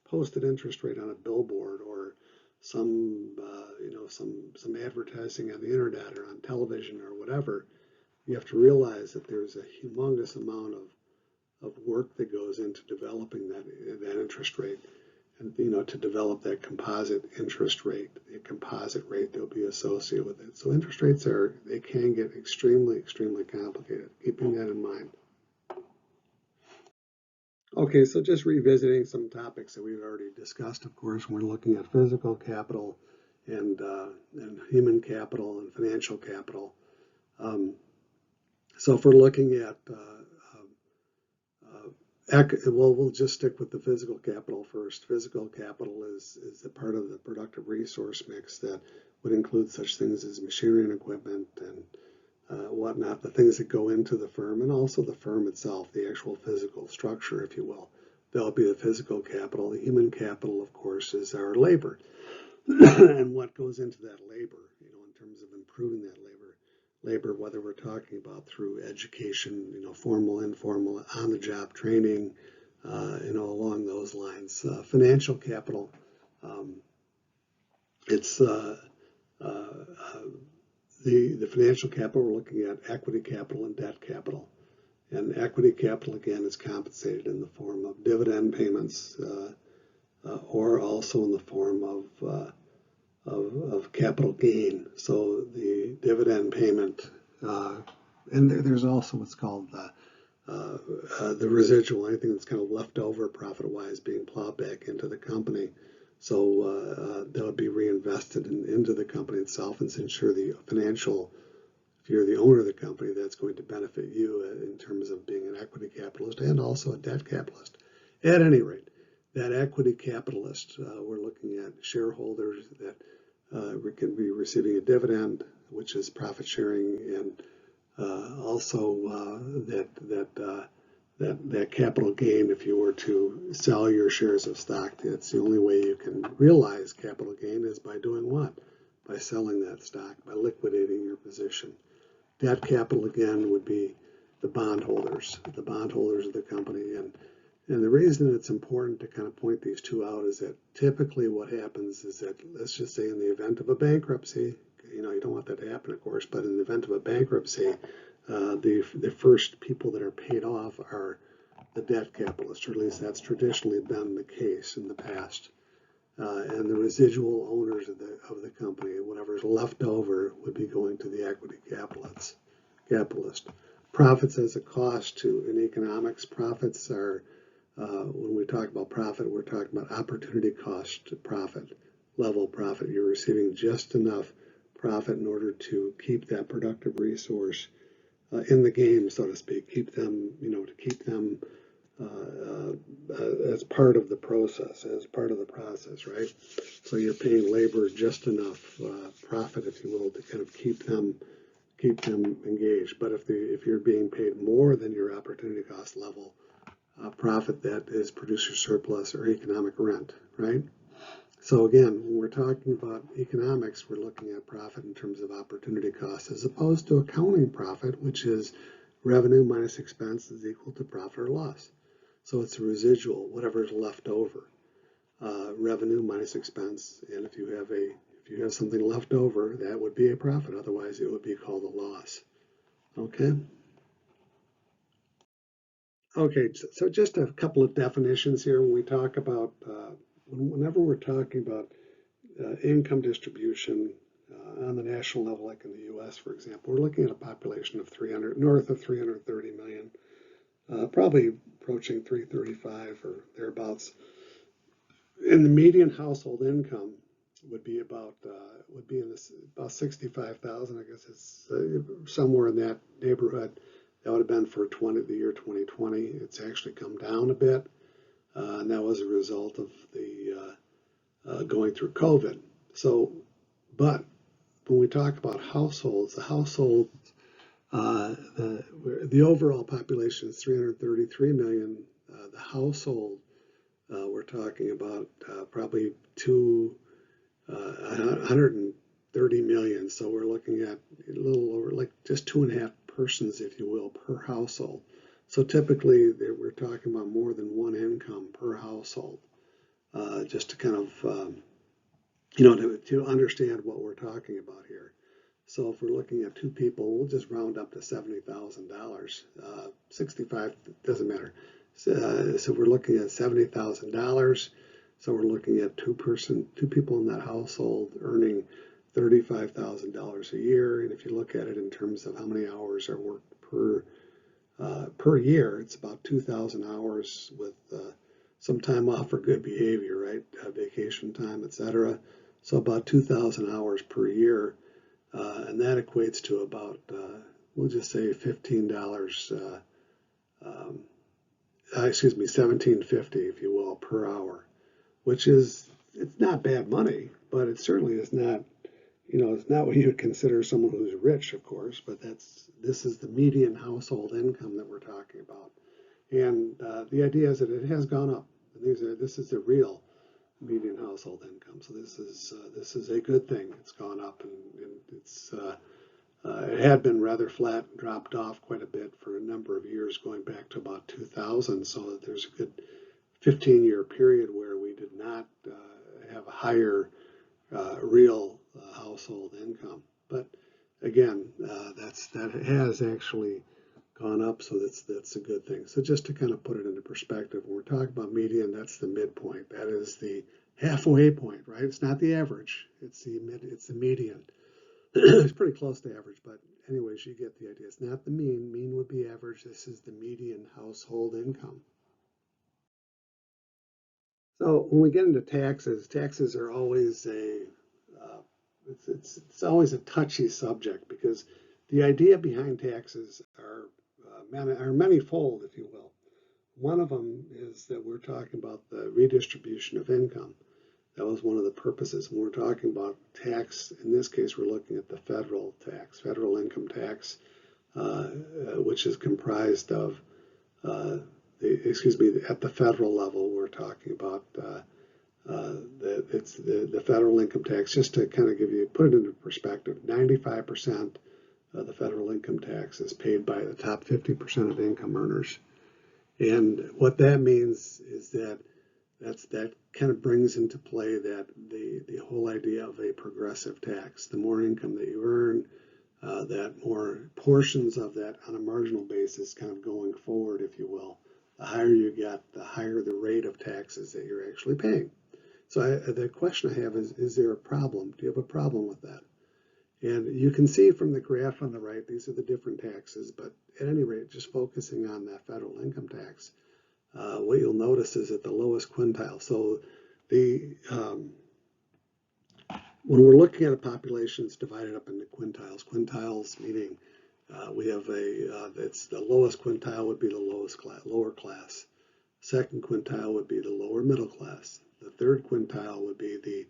posted interest rate on a billboard, or some advertising on the internet or on television or whatever, you have to realize that there's a humongous amount of work that goes into developing that interest rate, and to develop that composite interest rate, the composite rate that will be associated with it. So interest rates they can get extremely, extremely complicated, keeping that in mind. Okay, so just revisiting some topics that we've already discussed. Of course, we're looking at physical capital and human capital and financial capital. So if we're looking at, we'll just stick with the physical capital first. Physical capital is a part of the productive resource mix that would include such things as machinery and equipment and whatnot, the things that go into the firm, and also the firm itself, the actual physical structure, if you will. That'll be the physical capital. The human capital, of course, is our labor. And what goes into that labor, in terms of improving that labor, whether we're talking about through education, formal, informal, on-the-job training, along those lines. Financial capital, it's the financial capital, we're looking at equity capital and debt capital. And equity capital, again, is compensated in the form of dividend payments, or also in the form of capital gain. So the dividend payment, and there's also what's called the residual, anything that's kind of left over profit-wise being plowed back into the company. So that would be reinvested into the company itself, and to ensure the financial, if you're the owner of the company, that's going to benefit you in terms of being an equity capitalist and also a debt capitalist. At any rate, that equity capitalist, we're looking at shareholders that can be receiving a dividend, which is profit sharing, and also that capital gain, if you were to sell your shares of stock. That's the only way you can realize capital gain, is by doing what? By selling that stock, by liquidating your position. Debt capital, again, would be the bondholders of the company, And the reason it's important to kind of point these two out is that typically what happens is that, let's just say in the event of a bankruptcy, you don't want that to happen, of course, but in the event of a bankruptcy, the first people that are paid off are the debt capitalists, or at least that's traditionally been the case in the past. And the residual owners of the company, whatever's left over, would be going to the equity capitalist. Profits as a cost in economics. Profits are, when we talk about profit, we're talking about opportunity cost to profit, level profit. You're receiving just enough profit in order to keep that productive resource in the game, so to speak. Keep them, to keep them as part of the process, right? So you're paying labor just enough profit, if you will, to kind of keep them engaged. But if you're being paid more than your opportunity cost level profit, that is producer surplus or economic rent, right? So again, when we're talking about economics, we're looking at profit in terms of opportunity cost, as opposed to accounting profit, which is revenue minus expense is equal to profit or loss. So it's a residual, whatever's left over, revenue minus expense. And if you have something left over, that would be a profit. Otherwise, it would be called a loss. Okay. Okay. So just a couple of definitions here. When we talk about, whenever we're talking about income distribution on the national level, like in the U.S., for example, we're looking at a population of north of 330 million. Probably approaching 335 or thereabouts. And the median household income would be about about 65,000. I guess it's somewhere in that neighborhood. That would have been for the year 2020. It's actually come down a bit, and that was a result of the going through COVID. So, but when we talk about households, the overall population is 333 million. The household, we're talking about probably 130 million. So we're looking at a little over, like just 2.5 persons, if you will, per household. So typically we're talking about more than one income per household, just to kind of, to understand what we're talking about here. So if we're looking at two people, we'll just round up to $70,000. 65 doesn't matter. So we're looking at $70,000. So we're looking at two people in that household earning $35,000 a year. And if you look at it in terms of how many hours are worked per year, it's about 2,000 hours with some time off for good behavior, right? Vacation time, etc. So about 2,000 hours per year. And that equates to about, we'll just say $15, $17.50, if you will, per hour, which is, it's not bad money, but it certainly is not, it's not what you would consider someone who's rich, of course, but this is the median household income that we're talking about. And the idea is that it has gone up. This is the real median household income. So this is a good thing. It's gone up, and it's it had been rather flat, dropped off quite a bit for a number of years, going back to about 2000. So there's a good 15-year period where we did not have a higher real household income. But again, that has actually gone up, so that's a good thing. So just to kind of put it into perspective, when we're talking about median, that's the midpoint. That is the halfway point, right? It's not the average. It's the median. It's pretty close to average, but anyways, you get the idea. It's not the mean. Mean would be average. This is the median household income. So when we get into taxes are always it's always a touchy subject, because the idea behind taxes are manifold, if you will. One of them is that we're talking about the redistribution of income. That was one of the purposes. When we're talking about tax, in this case, we're looking at the federal income tax, which is comprised of, at the federal level, we're talking about the federal income tax. Just to kind of put it into perspective, 95% of the federal income tax is paid by the top 50% of income earners. And what that means is that that kind of brings into play that the whole idea of a progressive tax. The more income that you earn, that more portions of that on a marginal basis kind of going forward, if you will. The higher you get, the higher the rate of taxes that you're actually paying. So the question I have is there a problem? Do you have a problem with that? And you can see from the graph on the right, these are the different taxes, but at any rate, just focusing on that federal income tax, what you'll notice is at the lowest quintile. So the when we're looking at a population, it's divided up into quintiles. Quintiles meaning we have it's the lowest quintile would be the lowest class, lower class. Second quintile would be the lower middle class. The third quintile would be the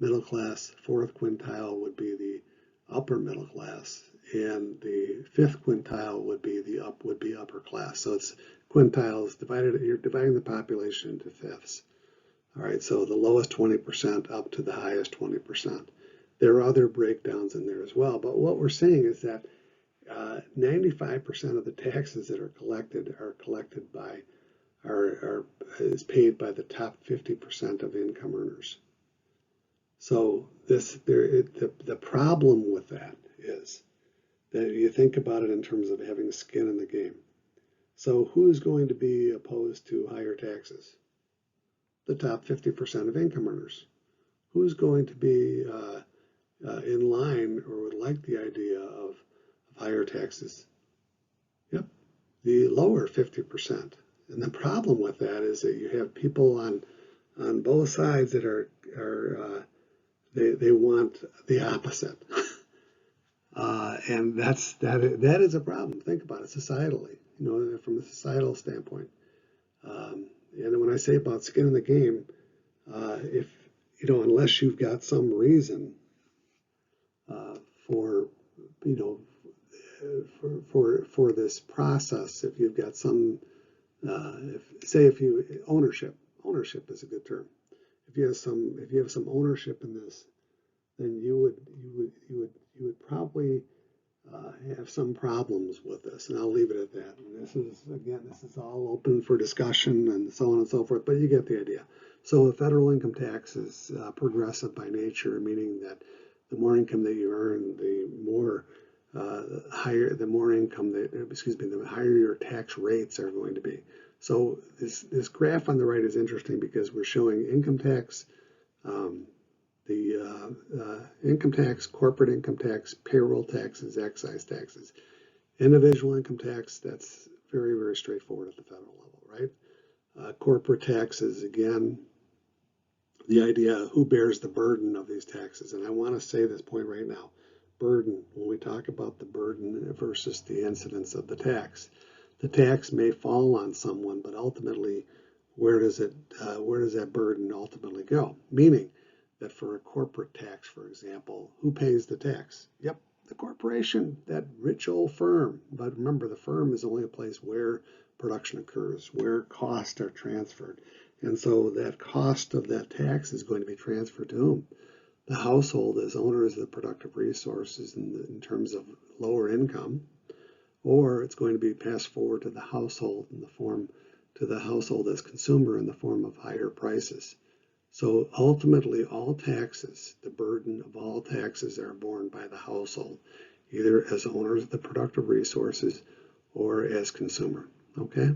middle class. Fourth quintile would be the upper middle class, and the fifth quintile would be upper class. So it's quintiles divided. You're dividing the population into fifths. All right, so the lowest 20% up to the highest 20%. There are other breakdowns in there as well, but what we're saying is that 95% of the taxes that are collected by is paid by the top 50% of income earners. So the problem with that is that you think about it in terms of having skin in the game. So who's going to be opposed to higher taxes? The top 50% of income earners. Who's going to be in line or would like the idea of higher taxes? Yep, the lower 50%. And the problem with that is that you have people on both sides that they want the opposite. And that is a problem. Think about it societally, from a societal standpoint. And when I say about skin in the game, if unless you've got some reason for for this process, if you've got some, ownership is a good term. If you have some ownership in this, then you would probably have some problems with this, and I'll leave it at that. And this is all open for discussion and so on and so forth, but you get the idea. So the federal income tax is progressive by nature, meaning that the more income that you earn, the higher your tax rates are going to be. So this graph on the right is interesting because we're showing income tax, income tax, corporate income tax, payroll taxes, excise taxes. Individual income tax, that's very, very straightforward at the federal level, right? Corporate taxes, again, the idea who bears the burden of these taxes. And I want to say this point right now, burden, when we talk about the burden versus the incidence of the tax may fall on someone, but ultimately, where does that burden ultimately go? Meaning that for a corporate tax, for example, who pays the tax? Yep, the corporation, that rich old firm. But remember, the firm is only a place where production occurs, where costs are transferred. And so that cost of that tax is going to be transferred to whom? The household as owners of the productive resources in terms of lower income, or it's going to be passed forward to the household as consumer in the form of higher prices. So ultimately, all taxes, the burden of all taxes are borne by the household, either as owners of the productive resources or as consumer, okay?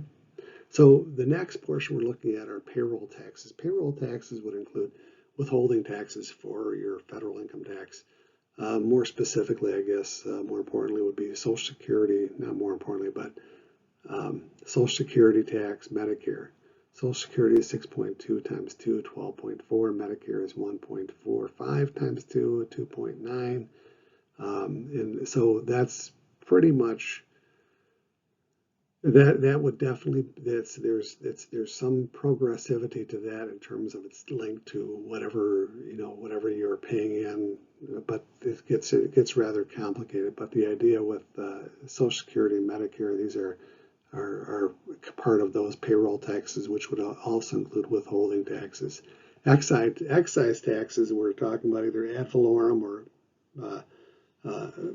So the next portion we're looking at are payroll taxes. Payroll taxes would include withholding taxes for your federal income tax. More specifically, I guess, more importantly would be Social Security, not more importantly, but Social Security tax, Medicare. Social Security is 6.2 times 2, 12.4. Medicare is 1.45 times 2, 2.9. And so that's pretty much, that would definitely, there's some progressivity to that in terms of it's linked to whatever you're paying in, but it gets rather complicated. But the idea with Social Security and Medicare, these are part of those payroll taxes, which would also include withholding taxes. Excise taxes, we're talking about either ad valorem or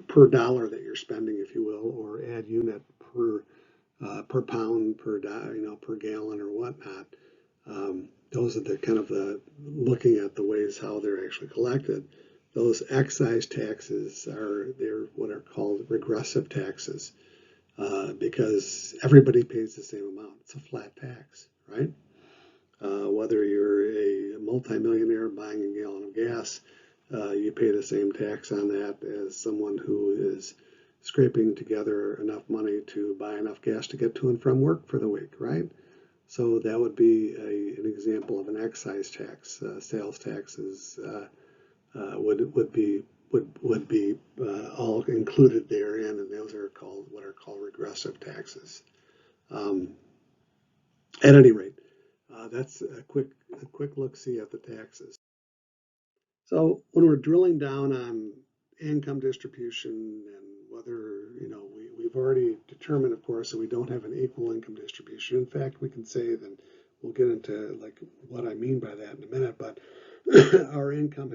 per dollar that you're spending, if you will, or ad unit per per pound, per per gallon or whatnot. Those are the kind of looking at the ways how they're actually collected. Those excise taxes they're what are called regressive taxes because everybody pays the same amount. It's a flat tax, right? Whether you're a multimillionaire buying a gallon of gas, you pay the same tax on that as someone who is scraping together enough money to buy enough gas to get to and from work for the week, right? So that would be an example of an excise tax. Sales taxes would be all included therein, and those are what are called regressive taxes. At any rate, that's a quick look-see at the taxes. So when we're drilling down on income distribution and whether, we've already determined, of course, that we don't have an equal income distribution. In fact, we can say that we'll get into like what I mean by that in a minute, but our income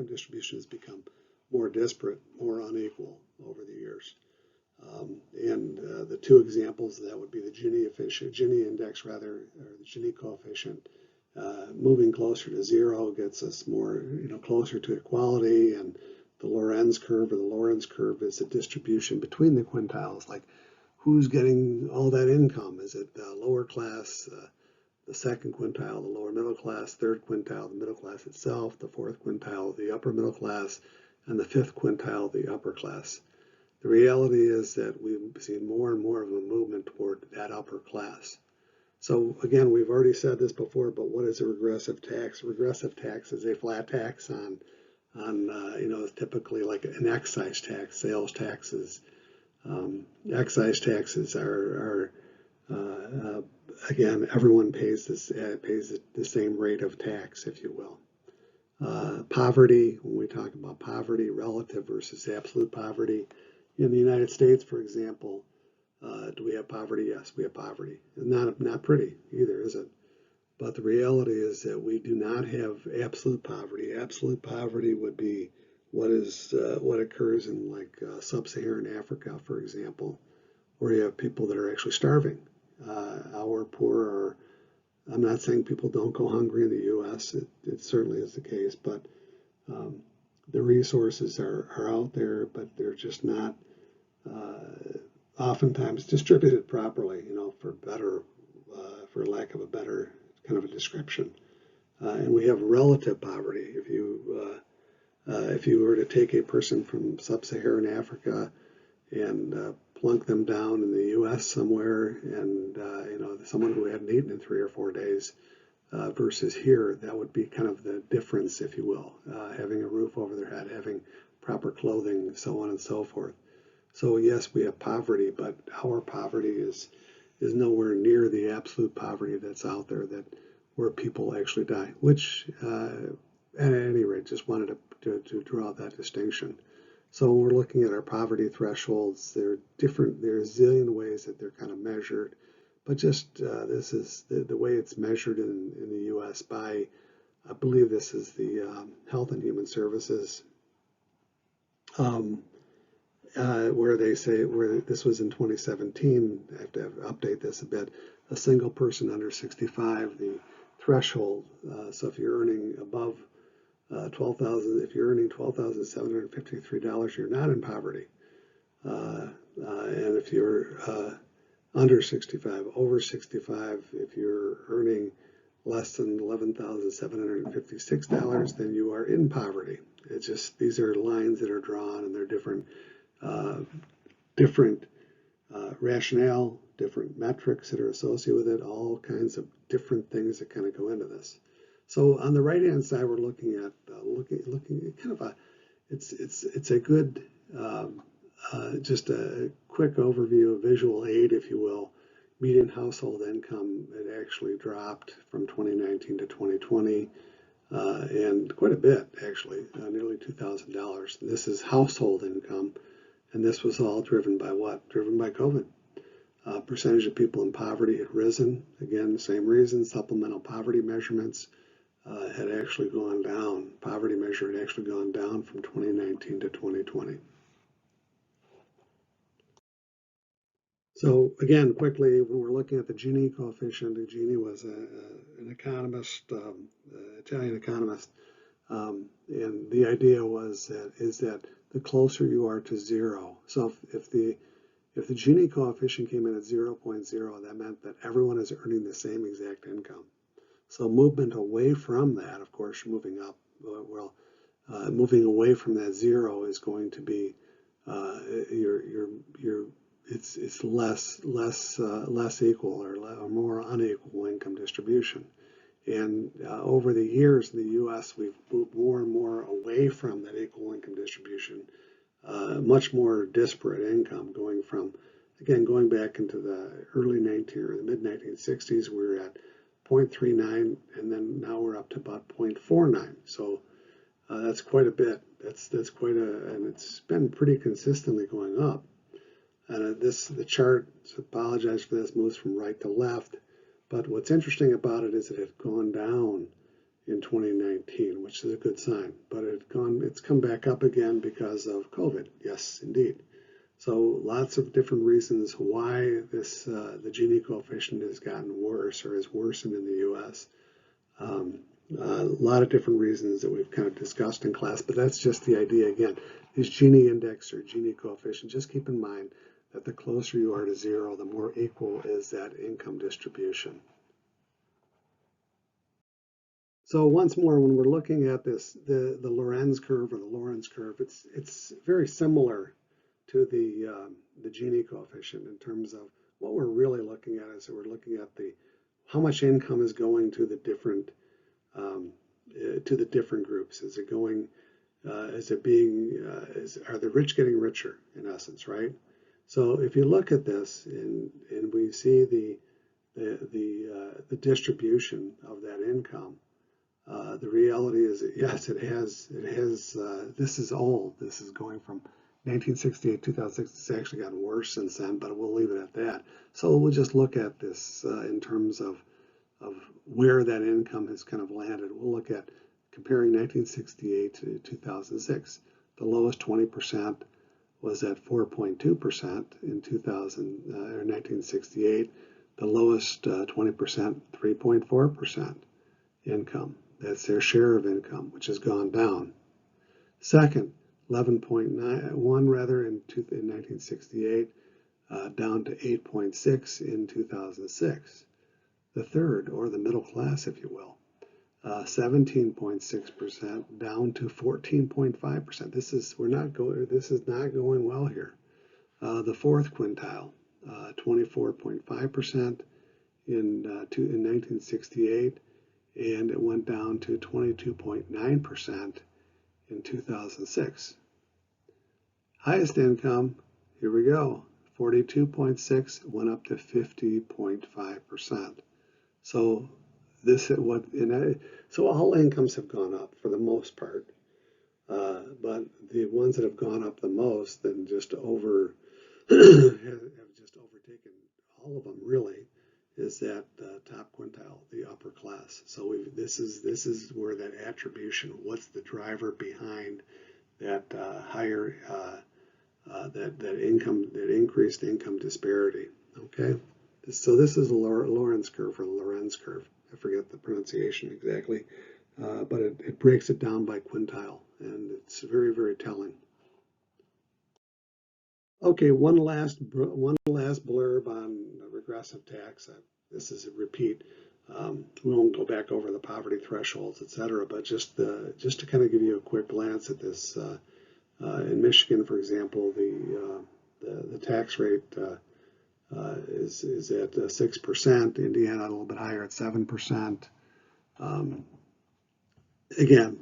distribution has become more disparate, more unequal over the years. And the two examples of that would be the Gini index, or the Gini coefficient. Moving closer to zero gets us more, closer to equality, and the Lorenz curve is a distribution between the quintiles, like who's getting all that income. Is it the lower class, the second quintile, the lower middle class, third quintile, the middle class itself, the fourth quintile, the upper middle class, and the fifth quintile, the upper class. The reality is that we've seen more and more of a movement toward that upper class. So again, we've already said this before, but what is a regressive tax? Regressive tax is a flat tax on typically like an excise tax, sales taxes. Excise taxes are again, everyone pays the same rate of tax, if you will. Poverty, when we talk about poverty, relative versus absolute poverty. In the United States, for example, do we have poverty? Yes, we have poverty. Not pretty either, is it? But the reality is that we do not have absolute poverty. Absolute poverty would be what occurs in like sub-Saharan Africa, for example, where you have people that are actually starving. Our poor are, I'm not saying people don't go hungry in the U.S. It certainly is the case, but the resources are out there, but they're just not oftentimes distributed properly, for lack of a better kind of a description. And we have relative poverty. If you were to take a person from sub-Saharan Africa and plunk them down in the U.S. somewhere, and someone who hadn't eaten in 3 or 4 days, versus here, that would be kind of the difference, if you will, having a roof over their head, having proper clothing, so on and so forth. So yes, we have poverty, but our poverty is nowhere near the absolute poverty that's out there, where people actually die, which at any rate, just wanted to draw that distinction. So when we're looking at our poverty thresholds, there are a zillion ways that they're kind of measured. But just this is the way it's measured in the U.S. by, I believe this is the Health and Human Services, where they say, where this was in 2017, I have to update this a bit, a single person under 65, the threshold. So if you're earning above $12,000, if you're earning $12,753, you're not in poverty. And if you're under 65, over 65, if you're earning less than $11,756, then you are in poverty. It's just, these are lines that are drawn, and they're different rationale, different metrics that are associated with it, all kinds of different things that kind of go into this. So on the right-hand side, we're looking at kind of it's a good, just a quick overview, a visual aid, if you will. Median household income, it actually dropped from 2019 to 2020, and quite a bit, actually, nearly $2,000. This is household income, and this was all driven by what? Driven by COVID. Percentage of people in poverty had risen. Again, same reason, supplemental poverty measurements had actually gone down. Poverty measure had actually gone down from 2019 to 2020. So again, quickly, when we're looking at the Gini coefficient, Gini was an economist, Italian economist, and the idea is that the closer you are to zero. So if the Gini coefficient came in at 0.0, that meant that everyone is earning the same exact income. So movement away from that, of course, moving up, moving away from that zero is going to be it's less equal or more unequal income distribution. And over the years in the U.S., we've moved more and more away from that equal income distribution, much more disparate income going back into the early or the mid 1960s, we were at 0.39, and then now we're up to about 0.49. So that's quite a bit. And it's been pretty consistently going up. And the chart, so apologize for this, moves from right to left. But what's interesting about it is it had gone down in 2019, which is a good sign. But it's come back up again because of COVID. Yes, indeed. So lots of different reasons why the Gini coefficient has gotten worse or has worsened in the U.S. A lot of different reasons that we've kind of discussed in class, but that's just the idea again. These Gini index or Gini coefficient, just keep in mind that the closer you are to zero, the more equal is that income distribution. So once more, when we're looking at this, the Lorenz curve or the Lorenz curve, it's very similar to the Gini coefficient in terms of what we're really looking at is that we're looking at how much income is going to the different groups. Is it going? Are the rich getting richer in essence, right? So if you look at this and we see the distribution of that income, the reality is that yes, it has. This is going from 1968, 2006. It's actually gotten worse since then, but we'll leave it at that. So we'll just look at this in terms of where that income has kind of landed. We'll look at comparing 1968 to 2006. The lowest 20% was at 4.2% in 1968. The lowest 20%, 3.4% income. That's their share of income, which has gone down. Second, 11.91 rather in 1968, down to 8.6 in 2006. The third, or the middle class, if you will, 17.6% down to 14.5%. This is not going well here. The fourth quintile, 24.5% in 1968, and it went down to 22.9% in 2006. Highest income, here we go, 42.6 went up to 50.5%. So so all incomes have gone up for the most part, but the ones that have gone up the most and just overtaken all of them really is that top quintile, the upper class. So this is where that attribution, what's the driver behind that higher that increased income disparity. Okay, so this is a Lorenz curve or Lorenz curve. I forget the pronunciation exactly, but it breaks it down by quintile, and it's very, very telling. Okay, one last blurb on regressive tax. This is a repeat. We won't go back over the poverty thresholds, etc., but just to kind of give you a quick glance at this. In Michigan, for example, the tax rate is at 6%. Indiana a little bit higher at 7%. Again,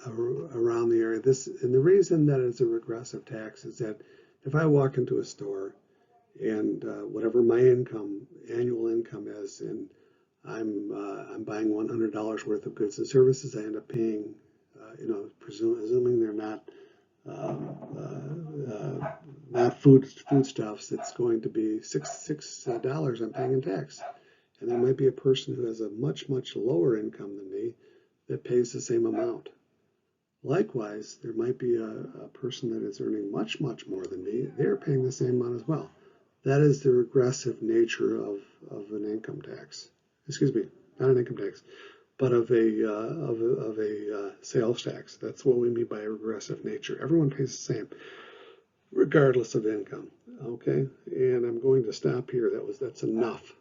around the area. And the reason that it's a regressive tax is that if I walk into a store and whatever my annual income is, and I'm buying $100 worth of goods and services, I end up paying, assuming they're not foodstuffs, it's going to be $6 I'm paying in tax. And there might be a person who has a much, much lower income than me that pays the same amount. Likewise, there might be a person that is earning much, much more than me. They're paying the same amount as well. That is the regressive nature of an income tax. Excuse me, not an income tax, but of a sales tax. That's what we mean by regressive nature. Everyone pays the same, regardless of income. Okay, and I'm going to stop here. That's enough.